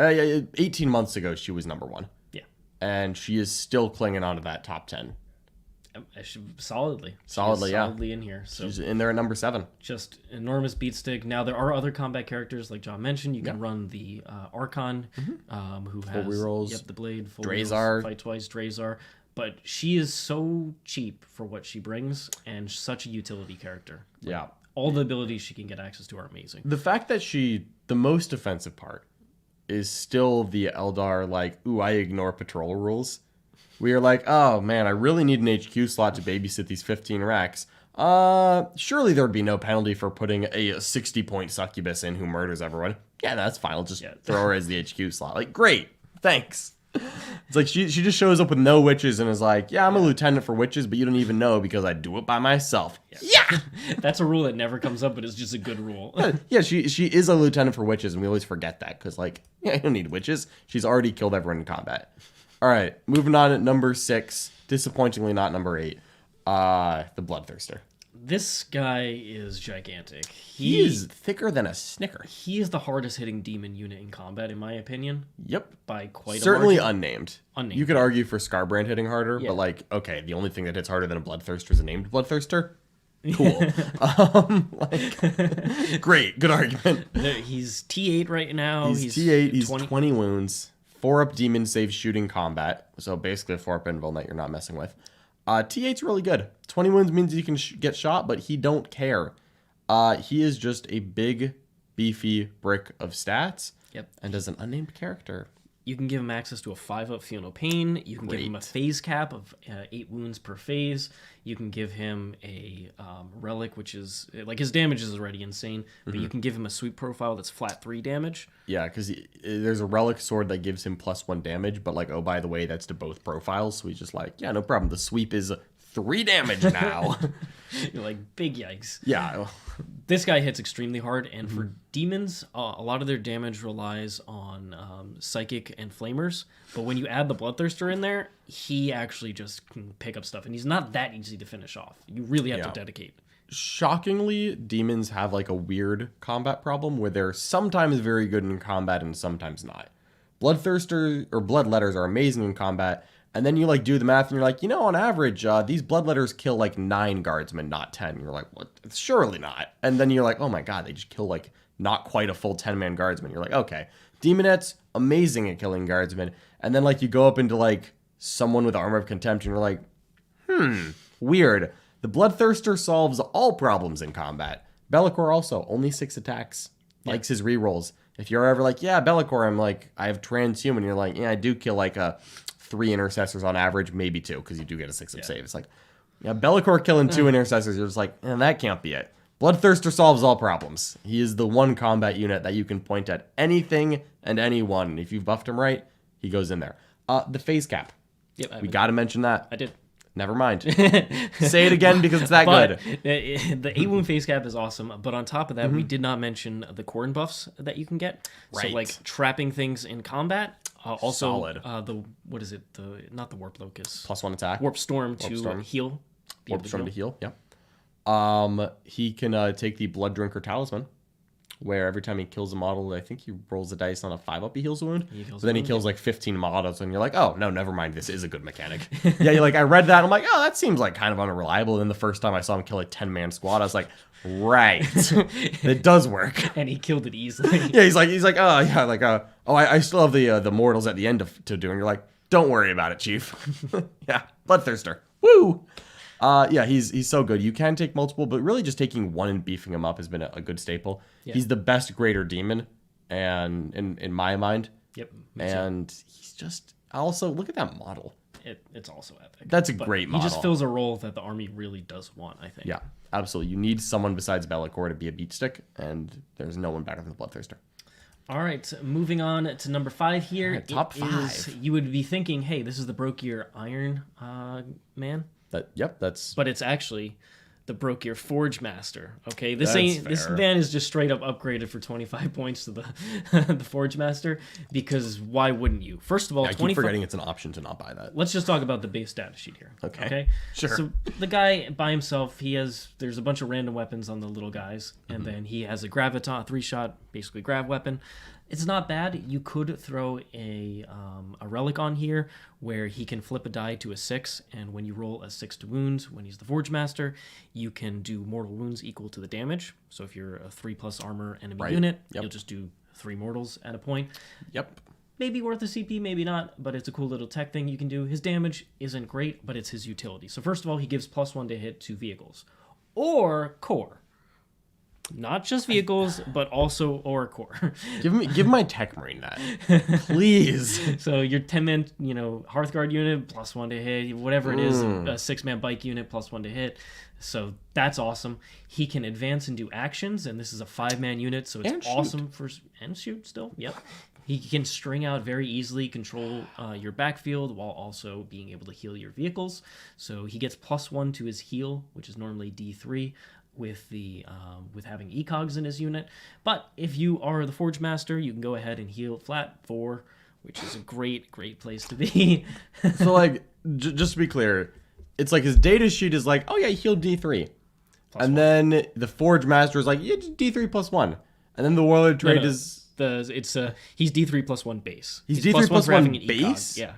18 months ago, she was number 1. Yeah. And she is still clinging on to that top 10. Solidly. Solidly in here. So she's in there at number 7. Just enormous beat stick. Now, there are other combat characters, like John mentioned. You can run the Archon, who has... Full rerolls. Yep, the Blade. Full Drazar. Rerolls, Fight Twice, Drazar. But she is so cheap for what she brings and such a utility character. Yeah. All the abilities she can get access to are amazing. The fact that the most offensive part is still the Eldar, like, ooh, I ignore patrol rules. We are like, oh man, I really need an HQ slot to babysit these 15 racks. Surely there would be no penalty for putting a 60-point Succubus in who murders everyone. Yeah, that's fine. I'll just throw her as the HQ slot. Like, great. Thanks. It's like she just shows up with no witches and is like, yeah, I'm a lieutenant for witches, but you don't even know because I do it by myself. Yeah! That's a rule that never comes up, but it's just a good rule. Yeah, she is a lieutenant for witches, and we always forget that because, like, yeah, you don't need witches. She's already killed everyone in combat. All right, moving on at number 6. Disappointingly not number 8. The Bloodthirster. This guy is gigantic. He is thicker than a Snicker. He is the hardest hitting demon unit in combat, in my opinion. Yep. By quite Certainly a margin. unnamed. Unnamed. You could argue for Scarbrand hitting harder, Yeah. but like, okay, the only thing that hits harder than a Bloodthirster is a named Bloodthirster. Cool. Great. Good argument. He's T8 right now. He's T8. He's 20 wounds. 4-up demon save shooting combat. So basically a 4-up invul that you're not messing with. T8's really good. 20 wounds means you can get shot, but he don't care. He is just a big, beefy brick of stats. Yep. And as an unnamed character. You can give him access to a 5-up Feel No Pain. You can give him a phase cap of 8 wounds per phase. You can give him a relic, which is like his damage is already insane, but you can give him a sweep profile that's flat 3 damage. Yeah, because there's a relic sword that gives him +1 damage, but like, oh, by the way, that's to both profiles. So he's just like, yeah, no problem. The sweep is 3 damage now. You're like, big yikes. Yeah. This guy hits extremely hard, and for demons, a lot of their damage relies on psychic and flamers. But when you add the Bloodthirster in there, he actually just can pick up stuff, and he's not that easy to finish off. You really have to dedicate. Shockingly, demons have like a weird combat problem where they're sometimes very good in combat and sometimes not. Bloodthirster or Bloodletters are amazing in combat, and then you like do the math and you're like, on average, these Bloodletters kill like 9 guardsmen, not 10. And you're like, what? Surely not. And then you're like, oh my god, they just kill like not quite a full 10-man guardsman. You're like, okay. Demonettes, amazing at killing guardsmen. And then like you go up into like someone with Armor of Contempt and you're like, weird. The Bloodthirster solves all problems in combat. Be'lakor also, only 6 attacks. Likes his rerolls. If you're ever like, yeah, Be'lakor, I'm like, I have transhuman. You're like, yeah, I do kill like 3 intercessors on average, maybe 2, because you do get a 6-up save. It's like, yeah, Be'lakor killing 2 intercessors, you're just like, that can't be it. Bloodthirster solves all problems. He is the one combat unit that you can point at anything and anyone. If you've buffed him right, he goes in there. The phase cap. Yep, we got to mention that. I did. Never mind. Say it again because it's that But good. The 8 wound phase cap is awesome, but on top of that, we did not mention the Corn buffs that you can get. Right. So like trapping things in combat. Also, Solid. what is it? Not the Warp Locust. +1 attack. Warp Storm to Storm. heal. Warp Storm to heal. Yeah. He can take the Blood Drinker Talisman, where every time he kills a model, I think he rolls the dice on a 5-up, he heals a wound. But then he kills like 15 models, and you're like, oh, no, never mind. This is a good mechanic. Yeah, you're like, I read that. I'm like, oh, that seems like kind of unreliable. And then the first time I saw him kill a 10-man squad, I was like, right. It does work. And he killed it easily. Yeah, he's like, oh, yeah, like, I still have the mortals at the end to do. And you're like, don't worry about it, Chief. Yeah, Bloodthirster. Woo! Yeah, he's so good. You can take multiple, but really just taking one and beefing him up has been a good staple. Yeah. He's the best greater demon, and in my mind. Yep. And he's just also look at that model. It's also epic. That's a great model. He just fills a role that the army really does want, I think. Yeah, absolutely. You need someone besides Be'lakor to be a beat stick, and there's no one better than the Bloodthirster. All right, moving on to number 5 here. Right, top 5. You would be thinking, hey, this is the Brokier Iron Man. That's. But it's actually the Brokier Forge Master. Okay, this fair. man is just straight up upgraded for 25 points to the the Forge Master, because why wouldn't you? First of all, I keep forgetting it's an option to not buy that. Let's just talk about the base data sheet here. Okay. Sure. So the guy by himself, there's a bunch of random weapons on the little guys, and then he has a graviton, 3-shot, basically grav weapon. It's not bad. You could throw a relic on here where he can flip a die to a 6, and when you roll a 6 to wounds, when he's the Forge Master, you can do mortal wounds equal to the damage. So if you're a 3+ armor enemy unit, you'll just do 3 mortals at a point. Yep. Maybe worth a CP, maybe not, but it's a cool little tech thing you can do. His damage isn't great, but it's his utility. So first of all, he gives +1 to hit to vehicles. Or core. Not just vehicles, but also or core. Give my Tech Marine that, please. So your 10-man, Hearthguard unit +1 to hit, whatever it is, a 6-man bike unit +1 to hit. So that's awesome. He can advance and do actions, and this is a 5-man unit, so it's awesome for and shoot still. Yep. He can string out very easily, control your backfield while also being able to heal your vehicles. So he gets +1 to his heal, which is normally D3. With having ecogs in his unit. But if you are the Forge Master, you can go ahead and heal flat 4, which is a great place to be. So like just to be clear, it's like his data sheet is like, oh yeah, he healed D3. And then the Forge Master is like, yeah, just D3 plus 1. And then the Warlord trait is... He's D3 plus 1 base. He's D3 plus 1 base? ECOG. Yeah.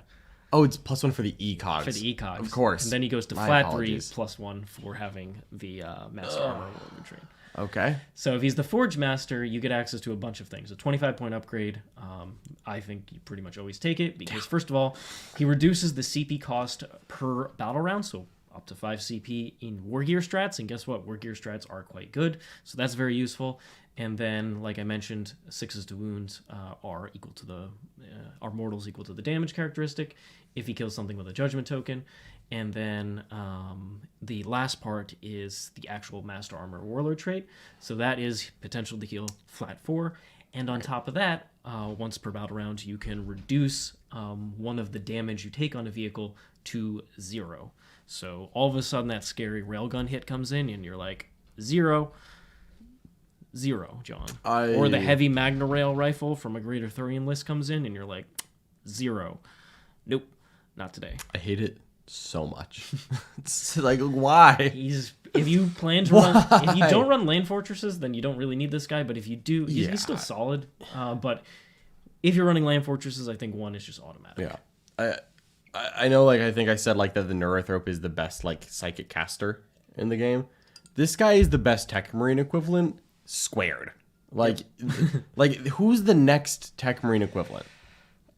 Oh, it's plus 1 for the ECOGs. For the ECOGs. Of course. And then he goes to flat 3 plus 1 for having the Master Armor Warlord trait. Okay. So if he's the Forge Master, you get access to a bunch of things. A 25-point upgrade, I think you pretty much always take it because, first of all, he reduces the CP cost per battle round, so up to 5 CP in War Gear strats. And guess what? War Gear strats are quite good, so that's very useful. And then, like I mentioned, 6s to wounds are equal to the are mortals equal to the damage characteristic if he kills something with a judgment token. And then the last part is the actual Master Armor Warlord trait. So that is potential to heal flat 4. And on top of that, once per battle round, you can reduce one of the damage you take on a vehicle to 0. So all of a sudden that scary railgun hit comes in and you're like, 0, John. Or the heavy Magna Rail rifle from a Great Arthurian list comes in and you're like, 0. Nope, not today. I hate it so much. It's like, why? If you plan to run, if you don't run land fortresses, then you don't really need this guy. But if you do, he's still solid. But if you're running land fortresses, I think 1 is just automatic. Yeah, I know. Like I think I said like that the Neurothrope is the best like psychic caster in the game. This guy is the best Tech Marine equivalent squared. Like, like who's the next Tech Marine equivalent?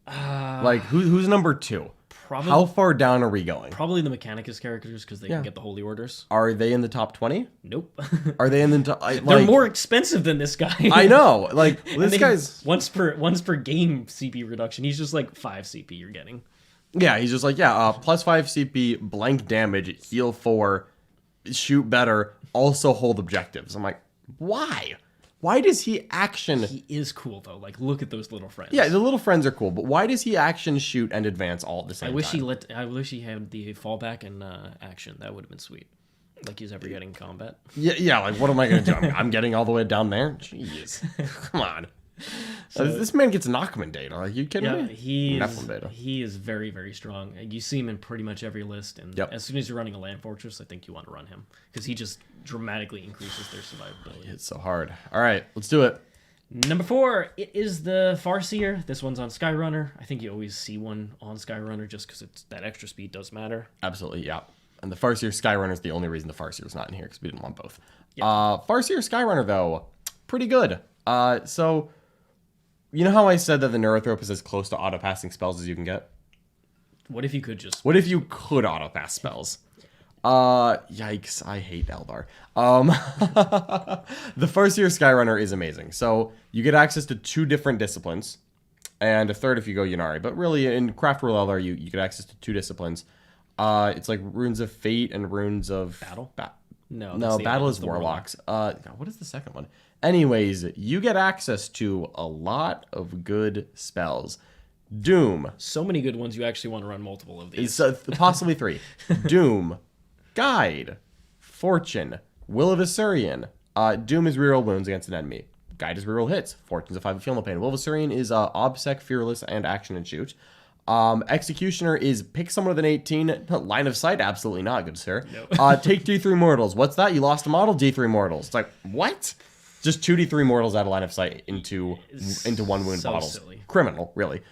Like who's number 2? Probably, how far down are we going? Probably the Mechanicus characters because they can get the Holy Orders. Are they in the top 20? Nope. Are they in the top? They're more expensive than this guy. I know. Like this guy's once per game CP reduction. He's just like 5 CP you're getting. Yeah, he's just like plus 5 CP, blank damage, heal 4, shoot better, also hold objectives. I'm like, why? Why does he action? He is cool though. Like, look at those little friends. Yeah, the little friends are cool, but why does he action, shoot, and advance all at the same time? I wish he had the fallback and action. That would have been sweet. Like he's ever getting combat. Yeah. Like, what am I gonna do? I'm getting all the way down there. Jeez, come on. So, this man gets Nachman data. Are you kidding me? He is very, very strong. You see him in pretty much every list, and as soon as you're running a land fortress, I think you want to run him because he just dramatically increases their survivability. It's so hard. All right, let's do it. Number 4, it is the Farseer. This one's on Skyrunner. I think you always see one on Skyrunner just because that extra speed does matter. Absolutely, yeah. And the Farseer Skyrunner is the only reason the Farseer is not in here because we didn't want both. Yep. Farseer Skyrunner though, pretty good. So. You know how I said that the Neurothrope is as close to auto-passing spells as you can get? What if you could just... What if you could auto-pass spells? Yikes, I hate Eldar. The Farseer Skyrunner is amazing. So you get access to 2 different disciplines, and a third if you go Yunari. But really, in Craft Rule Eldar, you get access to 2 disciplines. It's like Runes of Fate and Runes of... Battle? No, Battle is Warlocks. What is the second one? Anyways, you get access to a lot of good spells. Doom. So many good ones, you actually want to run multiple of these. Possibly 3. Doom. Guide. Fortune. Will of Assyrian. Doom is reroll wounds against an enemy. Guide is reroll hits. Fortune's a 5 of Feel No Pain. Will of Assyrian is Obsec, Fearless, and Action and Shoot. Executioner is pick someone with an 18. Line of Sight, absolutely not, good sir. Nope. Take D3 Mortals. What's that? You lost a model? D3 Mortals. It's like, what? Just 2d3 mortals out of line of sight into 1 wound bottles. Silly. Criminal, really.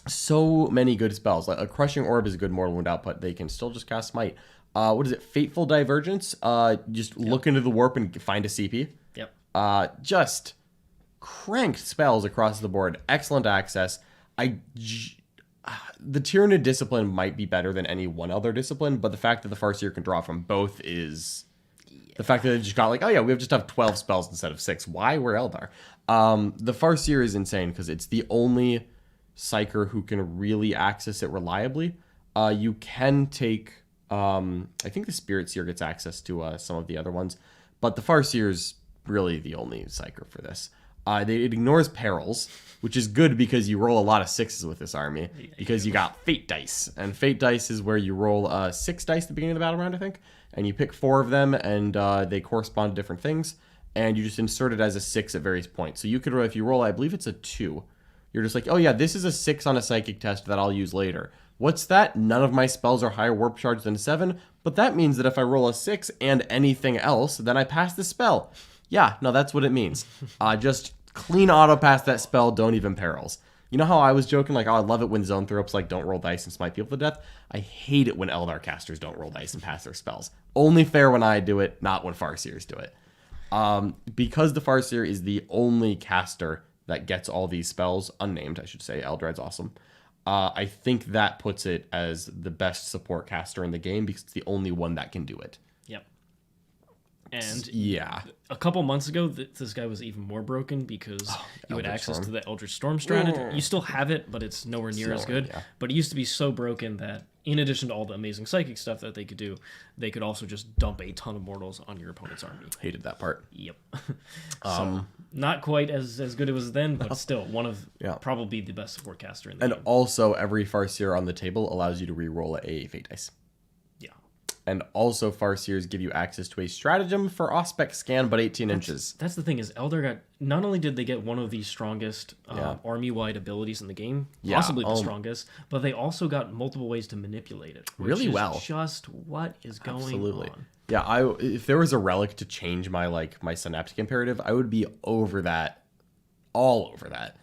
So many good spells. Like a Crushing Orb is a good mortal wound output. They can still just cast Smite. What is it? Fateful Divergence. Just look into the warp and find a CP. Yep. Just cranked spells across the board. Excellent access. The Tyrannid discipline might be better than any one other discipline, but the fact that the Farseer can draw from both is... The fact that they just got like, oh yeah, we just have 12 spells instead of 6. Why? We're Eldar. The Farseer is insane because it's the only Psyker who can really access it reliably. You can take, I think the Spirit Seer gets access to some of the other ones, but the Farseer is really the only Psyker for this. It ignores perils, which is good because you roll a lot of 6s with this army because you got Fate Dice. And Fate Dice is where you roll 6 dice at the beginning of the battle round, I think. And you pick 4 of them, and they correspond to different things. And you just insert it as a 6 at various points. So you could, if you roll, I believe it's a 2. You're just like, oh yeah, this is a 6 on a psychic test that I'll use later. What's that? None of my spells are higher warp charge than 7, but that means that if I roll a 6 and anything else, then I pass the spell. Yeah, no, that's what it means. Just clean auto pass that spell, don't even perils. You know how I was joking, like, oh, I love it when Zonethropes, like, don't roll dice and smite people to death? I hate it when Eldar casters don't roll dice and pass their spells. Only fair when I do it, not when Farseers do it. Because the Farseer is the only caster that gets all these spells, unnamed, I should say, Eldred's awesome. I think that puts it as the best support caster in the game because it's the only one that can do it. Yep. And yeah, a couple months ago, this guy was even more broken because you had access to the Eldritch Storm strategy. You still have it, but it's nowhere near as good. Yeah. But it used to be so broken that in addition to all the amazing psychic stuff that they could do, they could also just dump a ton of mortals on your opponent's army. Hated that part. Yep. So not quite as good as it was then, but still one of probably the best support caster in the game. And also, every Farseer on the table allows you to reroll a fate dice. And also, Farseers give you access to a stratagem for Auspec scan, but 18 inches. That's the thing is, Eldar got... Not only did they get one of the strongest army-wide abilities in the game, possibly the strongest, but they also got multiple ways to manipulate it. Really well. Just what is going on. Yeah, if there was a relic to change my Synaptic Imperative, I would be over that. All over that.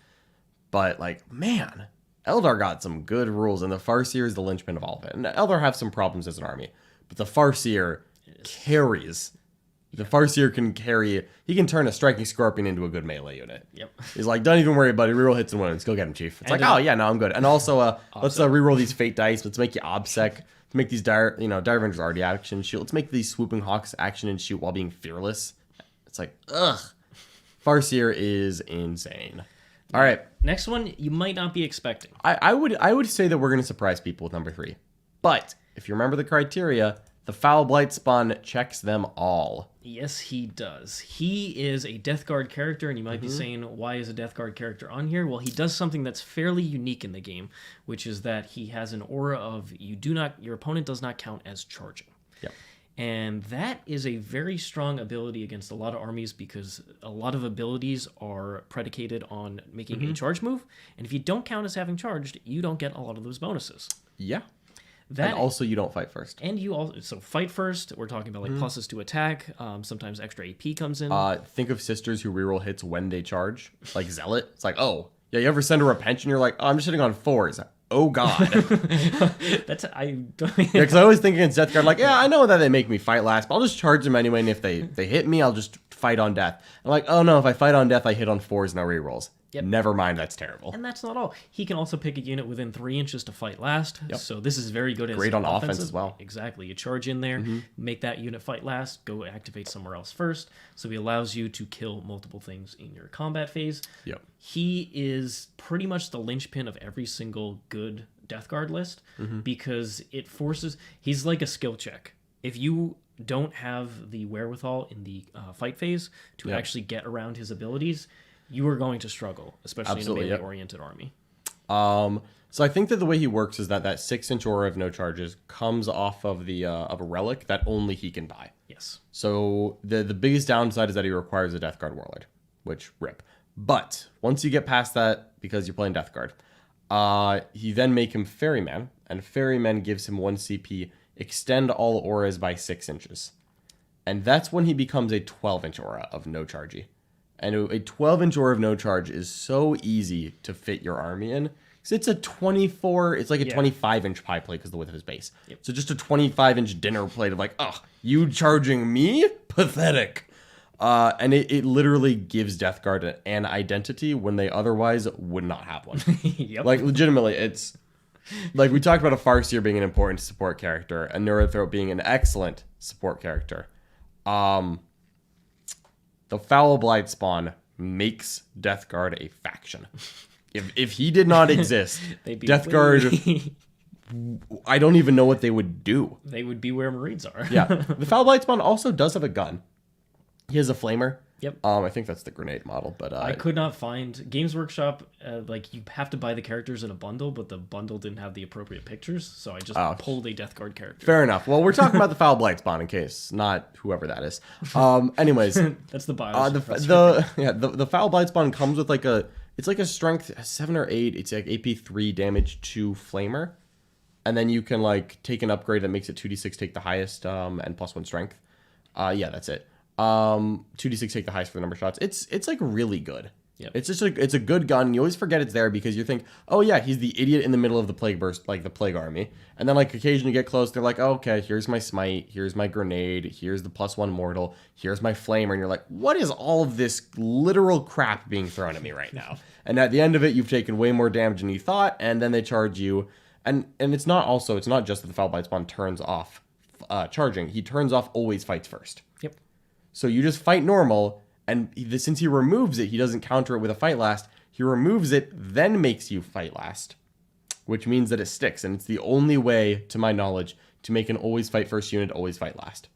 But, man, Eldar got some good rules, and the Farseer is the linchpin of all of it. And Eldar have some problems as an army. But the Farseer carries. The Farseer can carry... He can turn a Striking Scorpion into a good melee unit. Yep. He's like, don't even worry, buddy. Reroll hits and wins. Go get him, Chief. It's oh, yeah, no, I'm good. And also, let's reroll these Fate dice. Let's make you Obsec. Let's make these Dire Avengers already action shoot. Let's make these Swooping Hawks action and shoot while being fearless. It's like, ugh. Farseer is insane. All right. Next one, you might not be expecting. I would say that we're going to surprise people with number 3. But... if you remember the criteria, the Foulblight spawn checks them all. Yes, he does. He is a Death Guard character, and you might be saying, why is a Death Guard character on here? Well, he does something that's fairly unique in the game, which is that he has an aura of your opponent does not count as charging. Yep. And that is a very strong ability against a lot of armies because a lot of abilities are predicated on making a charge move, and if you don't count as having charged, you don't get a lot of those bonuses. Yeah. And also, you don't fight first. And you also... So, fight first. We're talking about, pluses to attack. Sometimes extra AP comes in. Think of sisters who reroll hits when they charge. Like Zealot. It's like, oh, yeah, you ever send her a pension? You're like, oh, I'm just hitting on 4s. Oh, God. Because I always think against Death Guard, I know that they make me fight last, but I'll just charge them anyway, and if they hit me, I'll just fight on death. I'm like, oh, no, if I fight on death, I hit on 4s, no rerolls. Yep. Never mind, that's terrible. And that's not all. He can also pick a unit within 3 inches to fight last. Yep. So this is very good. Great on offense as well. Exactly. You charge in there, make that unit fight last, go activate somewhere else first. So he allows you to kill multiple things in your combat phase. Yep. He is pretty much the linchpin of every single good Death Guard list because it forces... He's like a skill check. If you don't have the wherewithal in the fight phase to actually get around his abilities... you are going to struggle, especially in a melee-oriented army. So I think that the way he works is that 6-inch aura of no charges comes off of the of a relic that only he can buy. Yes. So the biggest downside is that he requires a Death Guard Warlord, which rip. But once you get past that, because you're playing Death Guard, you then make him Ferryman, and Ferryman gives him 1 CP, extend all auras by 6 inches. And that's when he becomes a 12-inch aura of no chargey. And a 12-inch aura of no charge is so easy to fit your army in. Because it's a 24... It's like a 25-inch pie plate because of the width of his base. Yep. So just a 25-inch dinner plate of you charging me? Pathetic. And it literally gives Death Guard an identity when they otherwise would not have one. Yep. Legitimately, it's... we talked about a Farseer being an important support character, and Neurothrope being an excellent support character. The Foulblight spawn makes Death Guard a faction. If he did not exist, Death Guard, I don't even know what they would do. They would be where Marines are. Yeah. The Foulblight spawn also does have a gun. He has a flamer. Yep. I think that's the grenade model, but I could not find Games Workshop. You have to buy the characters in a bundle, but the bundle didn't have the appropriate pictures, so I just pulled a Death Guard character. Fair enough. Well, we're talking about the Foulblight spawn in case, not whoever that is. Anyways, that's the bios. The Foulblight spawn comes with it's like a strength 7 or 8. It's like AP 3 damage to flamer. And then you can like take an upgrade that makes it 2d6 take the highest and +1 strength. Yeah, that's it. 2d6 take the highest for the number of shots. It's like really good. Yep. It's just like it's a good gun. You always forget it's there because you think, oh yeah, he's the idiot in the middle of the plague burst, like the plague army. And then like occasionally you get close, they're like, oh, okay, here's my smite, here's my grenade, here's the +1 mortal, here's my flamer, and you're like, what is all of this literal crap being thrown at me right now? And at the end of it, you've taken way more damage than you thought, and then they charge you. And it's not just that the Foulblight spawn turns off charging. He turns off always fights first. Yep. So you just fight normal. And since he removes it, he doesn't counter it with a fight last. He removes it, then makes you fight last, which means that it sticks. And it's the only way, to my knowledge, to make an always fight first unit always fight last.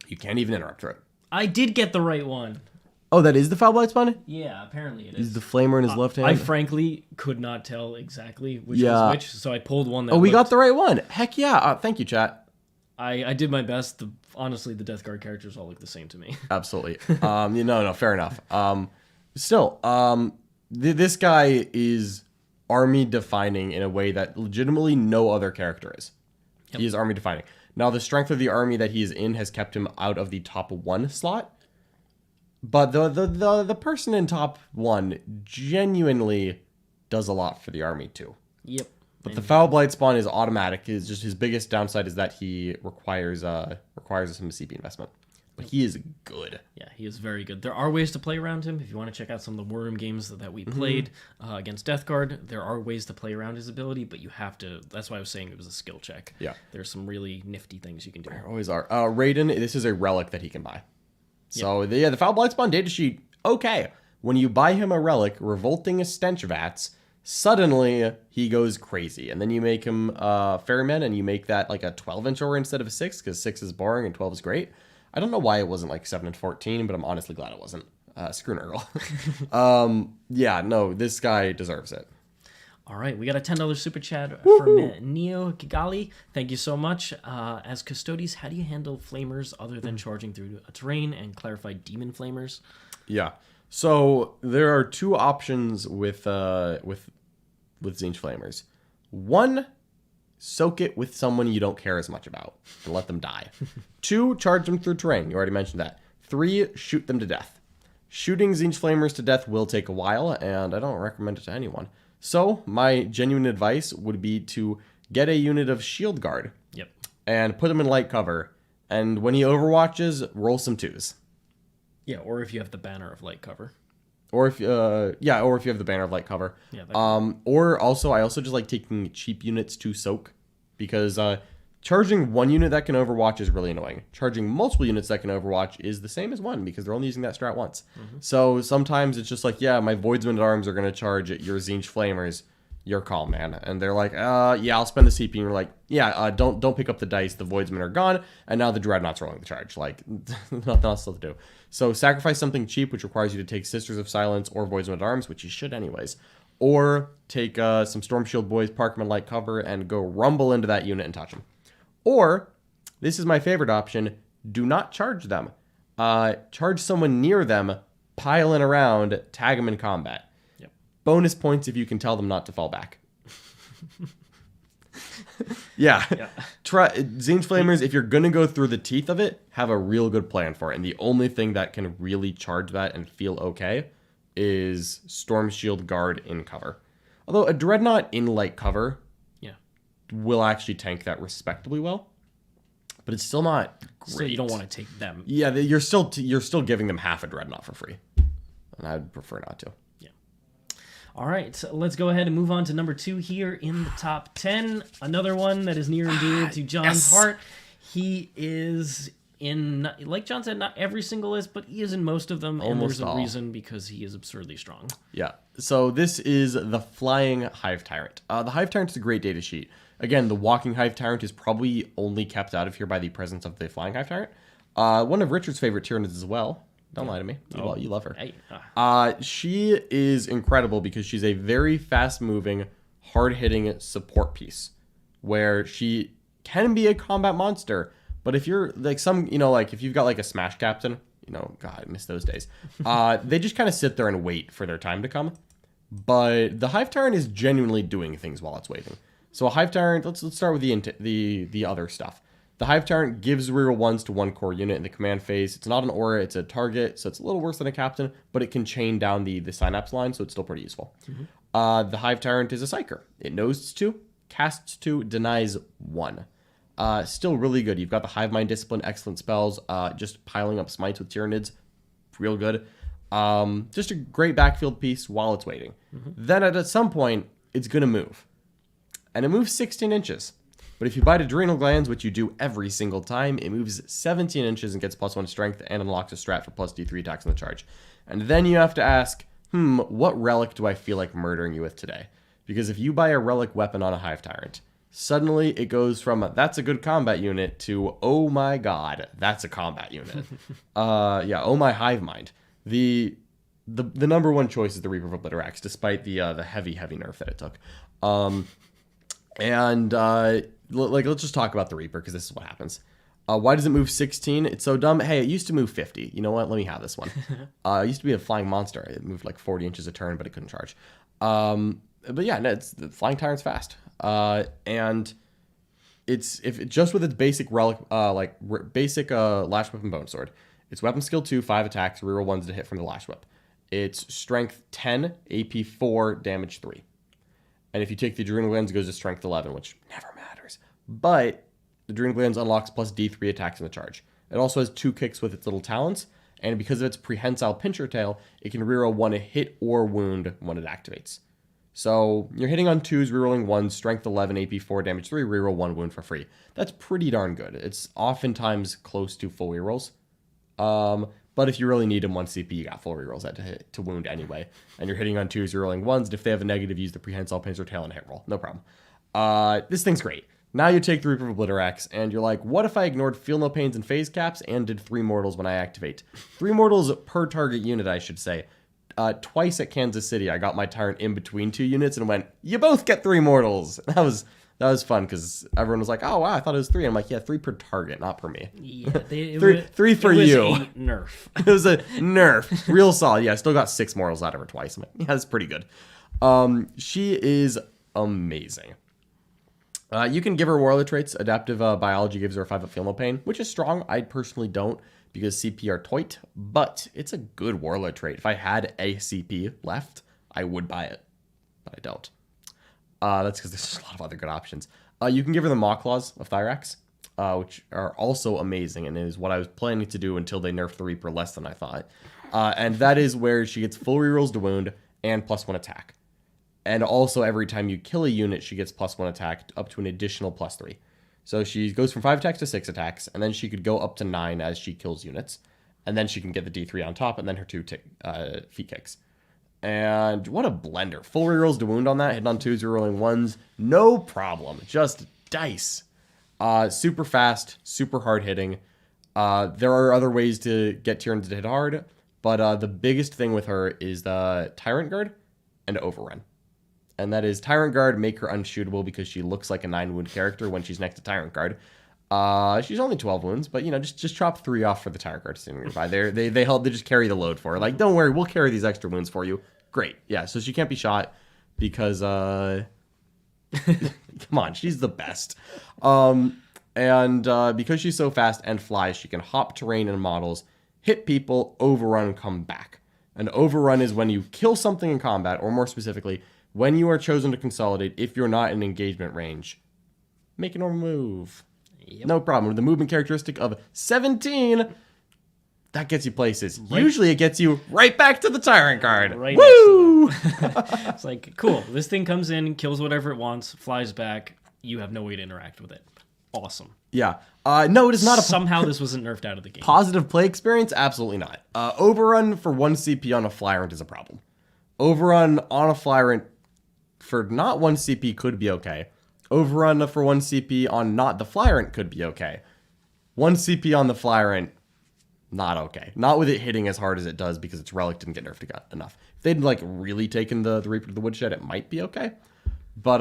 You can't even interrupt through it. I did get the right one. Oh, that is the Foulblight spawn? Yeah, apparently it Is is. the flamer in his left hand? I frankly could not tell exactly which was which, so I pulled one that we got the right one. Heck yeah. Thank you, chat. I did my best. Honestly, the Death Guard characters all look the same to me. Absolutely. No, fair enough. This guy is army defining in a way that legitimately no other character is. Yep. He is army defining. Now, the strength of the army that he is in has kept him out of the top 1 slot. But the person in top 1 genuinely does a lot for the army too. Yep. But the Foulblight spawn is automatic. Is just his biggest downside is that he requires some CP investment. But he is good. Yeah, he is very good. There are ways to play around him. If you want to check out some of the Worm games that we played against Death Guard, there are ways to play around his ability, but you have to... That's why I was saying it was a skill check. Yeah. There's some really nifty things you can do. There always are. Raiden, this is a relic that he can buy. So, the Foulblight spawn datasheet, okay. When you buy him a relic, Revolting Stench Vats, suddenly he goes crazy. And then you make him Ferryman, and you make that like a 12-inch aura instead of a 6, because 6 is boring and 12 is great. I don't know why it wasn't like 7 and 14, but I'm honestly glad it wasn't. Screw Nurgle. Yeah, no, this guy deserves it. All right, we got a $10 super chat from Neo Kigali. Thank you so much. As Custodes, how do you handle flamers other than charging through a terrain and clarify demon flamers? Yeah, so there are 2 options with Tzeentch flamers. One, soak it with someone you don't care as much about and let them die. 2, charge them through terrain. You already mentioned that. 3, shoot them to death. Shooting Tzeentch flamers to death will take a while, and I don't recommend it to anyone. So my genuine advice would be to get a unit of shield guard. Yep. And put him in light cover. And when he overwatches, roll some 2s. Yeah, or if you have the banner of light cover. Or if you have the banner of light cover. Yeah. Or also, I also just like taking cheap units to soak, because charging one unit that can overwatch is really annoying. Charging multiple units that can overwatch is the same as one, because they're only using that strat once. So sometimes it's just like, yeah, my Voidsman at Arms are going to charge at your Tzeentch Flamers. Your call, man. And they're like, yeah, I'll spend the CP. And you're like, yeah, don't pick up the dice. The Voidsmen are gone. And now the Dreadnought's rolling the charge. Like, nothing else to do. So sacrifice something cheap, which requires you to take Sisters of Silence or Voidsmen at Arms, which you should anyways. Or take some Storm Shield Boys, park them in light cover, and go rumble into that unit and touch them. Or, this is my favorite option, do not charge them. Charge someone near them, pile in around, tag them in combat. Yep. Bonus points if you can tell them not to fall back. Yeah. Tzeentch Flamers, if you're going to go through the teeth of it, have a real good plan for it. And the only thing that can really charge that and feel okay is Storm Shield Guard in cover. Although a Dreadnought in light cover will actually tank that respectably well, but it's still not great. So you don't want to take them. Yeah, you're still giving them half a Dreadnought for free, and I'd prefer not to. Yeah. All right, so let's go ahead and move on to number 2 here in the top 10. Another one that is near and dear to John's heart. He is in, like John said, not every single list, but he is in most of them, and there's a reason, because he is absurdly strong. Yeah. So this is the Flying Hive Tyrant. The Hive Tyrant is a great data sheet. Again, the Walking Hive Tyrant is probably only kept out of here by the presence of the Flying Hive Tyrant. One of Richard's favorite Tyranids as well. Don't lie to me. You love her. She is incredible because she's a very fast-moving, hard-hitting support piece, where she can be a combat monster. But if you're like if you've got like a Smash Captain, God, I miss those days. They just kind of sit there and wait for their time to come. But the Hive Tyrant is genuinely doing things while it's waiting. So a Hive Tyrant, let's start with the other stuff. The Hive Tyrant gives reroll 1s to one core unit in the command phase. It's not an aura, it's a target, so it's a little worse than a captain, but it can chain down the synapse line, so it's still pretty useful. The Hive Tyrant is a Psyker. It knows 2, casts 2, denies 1. Still really good. You've got the Hive Mind Discipline, excellent spells, just piling up smites with Tyranids, real good. Just a great backfield piece while it's waiting. Then at some point, it's going to move. And it moves 16 inches. But if you bite Adrenal Glands, which you do every single time, it moves 17 inches and gets +1 strength and unlocks a strat for +D3 attacks on the charge. And then you have to ask, what relic do I feel like murdering you with today? Because if you buy a relic weapon on a Hive Tyrant, suddenly it goes from, that's a good combat unit, to, oh my god, that's a combat unit. Oh my Hive Mind. The number one choice is the Reaper of Obliterax, despite the heavy nerf that it took. Let's just talk about the Reaper, because this is what happens. Why does it move 16? It's so dumb. Hey, it used to move 50. You know what? Let me have this one. It used to be a flying monster. It moved like 40 inches a turn, but it couldn't charge. But yeah, no, it's the Flying Tyrant's fast. And it's just with its basic relic, basic Lash Whip and Bone Sword. It's weapon skill 2, 5 attacks, reroll 1s to hit from the Lash Whip. It's strength 10, AP 4, damage 3. And if you take the Adrenal Glands, it goes to strength 11, which never matters. But the Adrenal Glands unlocks +D3 attacks in the charge. It also has 2 kicks with its little talons, and because of its prehensile pincher tail, it can reroll 1 a hit or wound when it activates. So you're hitting on 2s, rerolling 1s, strength 11, AP 4, damage 3, reroll 1 wound for free. That's pretty darn good. It's oftentimes close to full rerolls. But if you really need them 1 CP, you got full rerolls to wound anyway. And you're hitting on 2s, you're rolling 1s, and if they have a negative, use the prehensile pincer tail and hit roll. No problem. This thing's great. Now you take the Reaper of Obliterax, and you're like, what if I ignored Feel No Pains and Phase Caps and did 3 mortals when I activate? 3 mortals per target unit, I should say. Twice at Kansas City, I got my Tyrant in between 2 units and went, you both get 3 mortals. That was fun because everyone was like, oh, wow, I thought it was 3. I'm like, yeah, 3 per target, not per me. Yeah, three for you. It was a nerf. It was a nerf. Real solid. Yeah, I still got 6 mortals out of her twice. I'm like, yeah, that's pretty good. She is amazing. You can give her Warlord traits. Adaptive Biology gives her a 5-up Feel No Pain, which is strong. I personally don't because CP are toit, but it's a good Warlord trait. If I had a CP left, I would buy it, but I don't. That's because there's a lot of other good options. You can give her the Maw Claws of Thyrax, which are also amazing, and is what I was planning to do until they nerfed the Reaper less than I thought. And that is where she gets full rerolls to wound and +1 attack. And also every time you kill a unit, she gets +1 attack up to an additional +3. So she goes from 5 attacks to 6 attacks, and then she could go up to 9 as she kills units. And then she can get the D3 on top, and then her 2 feet kicks. And what a blender. Full rerolls to wound on that, hitting on 2s, rerolling 1s. No problem. Just dice. Super fast, super hard hitting. There are other ways to get Tyranids to hit hard, but the biggest thing with her is the Tyrant Guard and Overrun. And that is Tyrant Guard, make her unshootable because she looks like a 9-wound character when she's next to Tyrant Guard. She's only 12 wounds, but just chop 3 off for the Tyrant Guard sitting nearby. They just carry the load for her. Like, don't worry, we'll carry these extra wounds for you. Great. Yeah, so she can't be shot because come on, she's the best. And because she's so fast and flies, she can hop terrain and models, hit people, overrun, come back. An overrun is when you kill something in combat, or more specifically, when you are chosen to consolidate if you're not in engagement range. Make a normal move. Yep. No problem. With the movement characteristic of 17, that gets you places. Right. Usually it gets you right back to the Tyrant Guard. Right. Woo! It's like, cool. This thing comes in, kills whatever it wants, flies back. You have no way to interact with it. Awesome. Yeah. No, it is not Somehow this wasn't nerfed out of the game. Positive play experience? Absolutely not. Overrun for 1 CP on a Flyrant is a problem. Overrun on a Flyrant for not 1 CP could be okay. Overrun for 1 CP on not the Flyrant could be okay. 1 CP on the Flyrant, not okay. Not with it hitting as hard as it does because its relic didn't get nerfed enough. If they'd really taken the Reaper to the Woodshed, it might be okay. But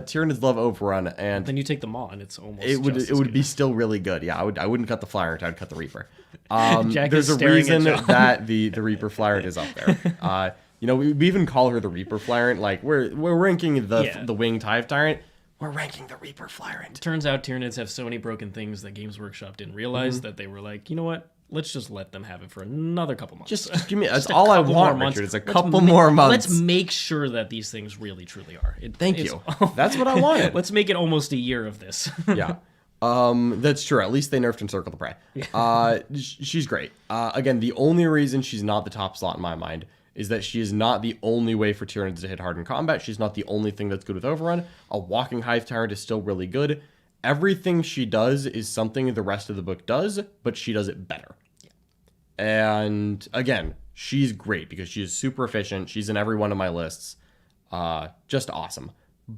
Tyranids love Overrun, and then you take them on, it's almost it would be still really good. Yeah, I wouldn't cut the Flyrant, I'd cut the Reaper. There's a reason that the Reaper Flyrant is up there. We even call her the Reaper Flyrant. Like we're ranking the winged Hive Tyrant. We're ranking the Reaper Flyrant. Turns out Tyranids have so many broken things that Games Workshop didn't realize that they were like, you know what? Let's just let them have it for another couple months. Just give me. That's all I want, Richard. It's a couple Let's more months. Let's make sure that these things really, truly are. Thank you. That's what I wanted. Let's make it almost a year of this. Yeah. That's true. At least they nerfed Encircle the Prey. She's great. Again, the only reason she's not the top slot in my mind is that she is not the only way for Tyranids to hit hard in combat. She's not the only thing that's good with Overrun. A walking Hive Tyrant is still really good. Everything she does is something the rest of the book does, but she does it better. Yeah. And again, she's great because she is super efficient. She's in every one of my lists. Just awesome.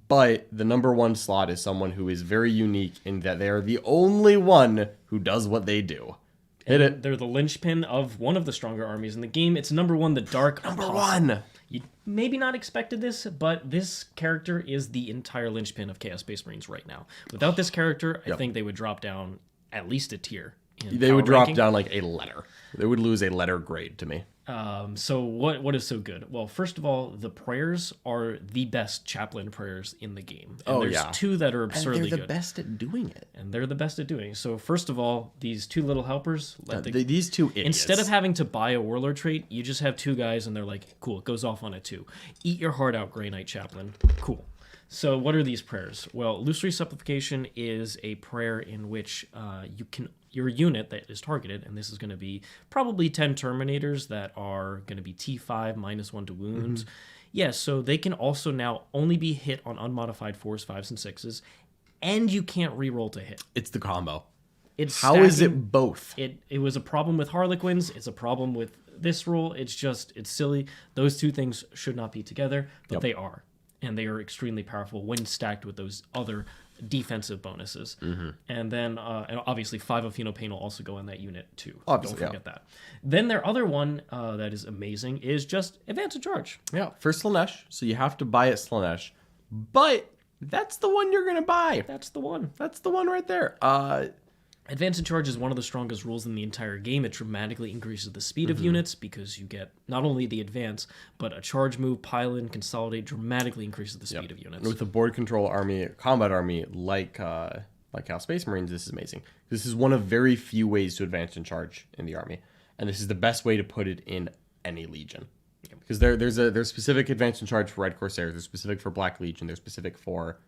But the number one slot is someone who is very unique in that they are the only one who does what they do. Hit it. They're the linchpin of one of the stronger armies in the game. It's number one, the Dark Number Apostle. one. You maybe not expected this, but this character is the entire linchpin of Chaos Space Marines right now. Without this character, I think they would drop down at least a tier. They would drop down like a letter. They would lose a letter grade to me. So what is so good? Well, first of all, the prayers are the best chaplain prayers in the game. And there's two that are absurdly good. And they're the best at doing it. And they're the best at doing it. So first of all, these two little helpers. These two idiots. Instead of having to buy a warlord trait, you just have two guys and they're like, cool, it goes off on a 2. Eat your heart out, Grey Knight Chaplain. Cool. So what are these prayers? Well, Illusory Supplication is a prayer in which your unit that is targeted, and this is going to be probably 10 Terminators that are going to be T5 -1 to wounds. Yeah, so they can also now only be hit on unmodified 4s, 5s, and 6s, and you can't reroll to hit. It's the combo. It's How is it both? It was a problem with Harlequins. It's a problem with this rule. It's silly. Those two things should not be together, but they are. And they are extremely powerful when stacked with those other defensive bonuses. And then, and obviously, 5 of Pain will also go in that unit, too. Obviously, don't forget that. Then their other one that is amazing is just Advance and Charge. Yeah, for Slaanesh. So you have to buy it Slaanesh. But that's the one you're going to buy. That's the one. That's the one right there. Advance and Charge is one of the strongest rules in the entire game. It dramatically increases the speed of units because you get not only the advance, but a charge move, pile in, consolidate, dramatically increases the speed of units. With a board control army, combat army like Cal Space Marines, this is amazing. This is one of very few ways to advance and charge in the army, and this is the best way to put it in any legion. Because there's specific advance and charge for Red Corsairs, there's specific for Black Legion, there's specific for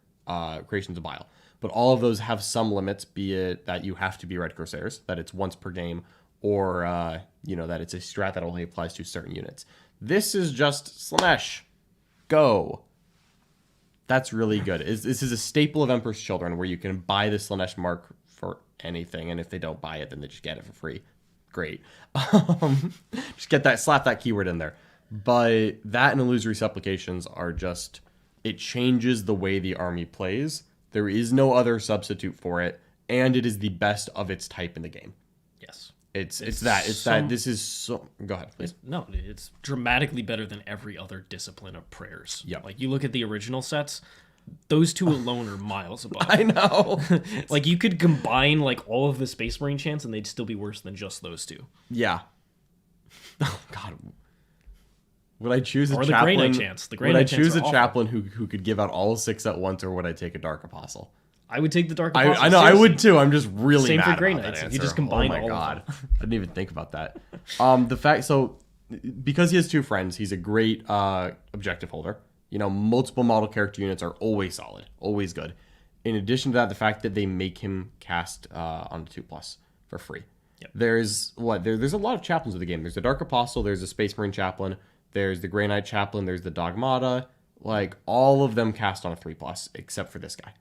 Creations of Bile. But all of those have some limits, be it that you have to be Red Corsairs, that it's once per game, or that it's a strat that only applies to certain units. This is just Slaanesh. Go. That's really good. This is a staple of Emperor's Children where you can buy the Slaanesh mark for anything, and if they don't buy it, then they just get it for free. Great. Just slap that keyword in there. But that and Illusory Supplications are just, it changes the way the army plays. There is no other substitute for it, and it is the best of its type in the game. Yes. It's that. This is so. Go ahead, please. It's dramatically better than every other discipline of prayers. Yeah. Like you look at the original sets, those two alone are miles above. I know. Like you could combine like all of the Space Marine chants, and they'd still be worse than just those two. Yeah. Oh God. Would I choose a or chaplain? The Grey Knight chants. The Grey Would Knight I choose a chants are chaplain who could give out all 6 at once, or would I take a Dark Apostle? I would take the Dark Apostle. I know, seriously. I would too. I'm just really Same mad for Grey about Knights. that You answer. just combine oh my all God. of them. I didn't even think about that. Because he has 2 friends, he's a great objective holder. Multiple model character units are always solid, always good. In addition to that, the fact that they make him cast on the 2+ for free. Yep. There's a lot of chaplains of the game. There's the Dark Apostle, there's the Space Marine chaplain, there's the Grey Knight chaplain, there's the Dogmata. Like all of them cast on a 3+, except for this guy.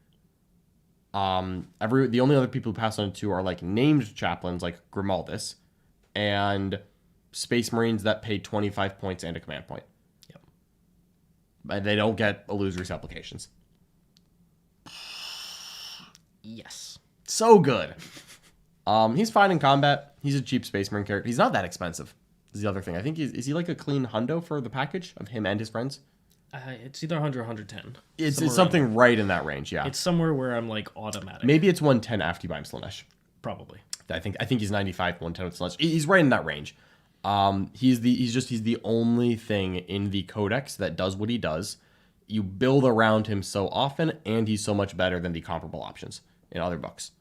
The only other people who pass on a 2 are like named chaplains like Grimaldus and Space Marines that pay 25 points and a command point. Yep. And they don't get illusory supplications. Yes. So good. He's fine in combat. He's a cheap Space Marine character. He's not that expensive. Is the other thing. I think is he like a clean hundo for the package of him and his friends? It's either 100 or 110. It's something right in that range, yeah. It's somewhere where I'm like automatic. Maybe it's 110 after you buy him Slaanesh. Probably. I think he's 95, 110 with Slaanesh. He's right in that range. He's the only thing in the Codex that does what he does. you build around him so often, and he's so much better than the comparable options in other books.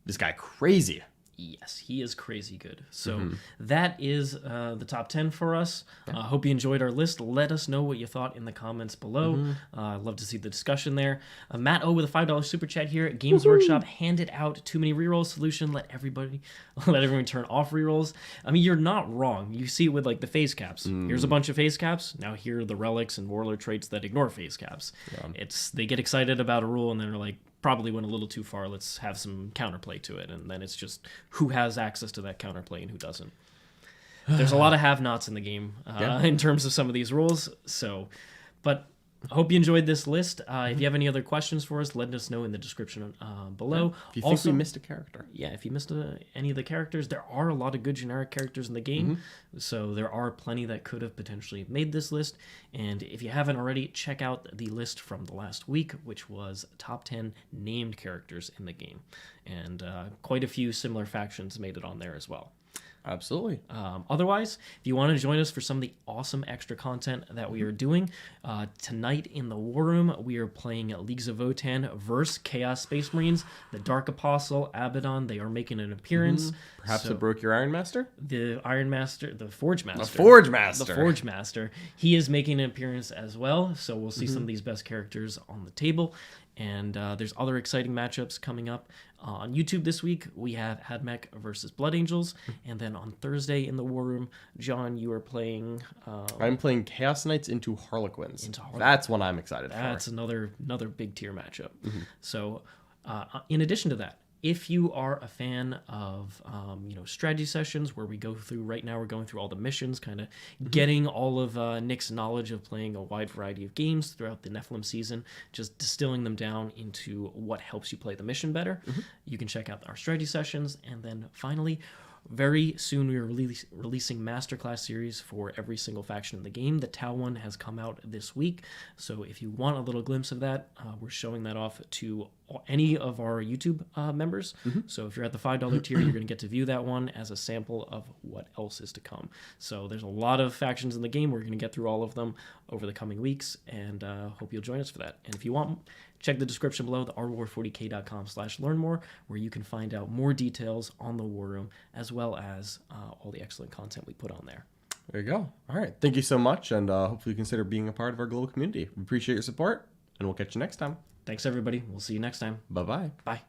This guy crazy. Yes, he is crazy good. So that is the top 10 for us. Hope you enjoyed our list. Let us know what you thought in the comments below. I'd love to see the discussion there. Matt O with a $5 super chat here. Games Workshop handed out too many reroll solution. Let everyone turn off rerolls. I mean, you're not wrong. You see it with like the phase caps. Here's a bunch of phase caps. Now here are the relics and warlord traits that ignore phase caps. They get excited about a rule and then they're like, probably went a little too far. Let's have some counterplay to it. And then it's just who has access to that counterplay and who doesn't. There's a lot of have-nots in the game in terms of some of these rules. So, but I hope you enjoyed this list. If you have any other questions for us, let us know in the description below. If you think we missed a character. Yeah, if you missed any of the characters, there are a lot of good generic characters in the game. So there are plenty that could have potentially made this list. And if you haven't already, check out the list from the last week, which was top 10 named characters in the game. And quite a few similar factions made it on there as well. Absolutely. Otherwise, if you want to join us for some of the awesome extra content that we are doing, tonight in the War Room, we are playing Leagues of Votann versus Chaos Space Marines. The Dark Apostle, Abaddon, they are making an appearance. Perhaps it broke your Iron Master? The Iron Master, the Forge Master. The Forge Master. He is making an appearance as well, so we'll see some of these best characters on the table. And there's other exciting matchups coming up. On YouTube this week, we have Hadmech versus Blood Angels. And then on Thursday in the War Room, John, you are playing... I'm playing Chaos Knights into Harlequins. That's one I'm excited for. That's another big tier matchup. So in addition to that, if you are a fan of strategy sessions where we go through, right now we're going through all the missions, kind of getting all of Nick's knowledge of playing a wide variety of games throughout the Nephilim season, just distilling them down into what helps you play the mission better. You can check out our strategy sessions. And then finally, very soon we are releasing masterclass series for every single faction in the game. The Tau one has come out this week, so if you want a little glimpse of that, we're showing that off to any of our YouTube members. So if you're at the $5 tier, you're going to get to view that one as a sample of what else is to come. So there's a lot of factions in the game. We're going to get through all of them over the coming weeks, and hope you'll join us for that. And if you want, check the description below, the rwar40k.com/learnmore, where you can find out more details on the War Room, as well as all the excellent content we put on there. There you go. All right. Thank you so much, and hopefully consider being a part of our global community. We appreciate your support, and we'll catch you next time. Thanks, everybody. We'll see you next time. Bye-bye. Bye.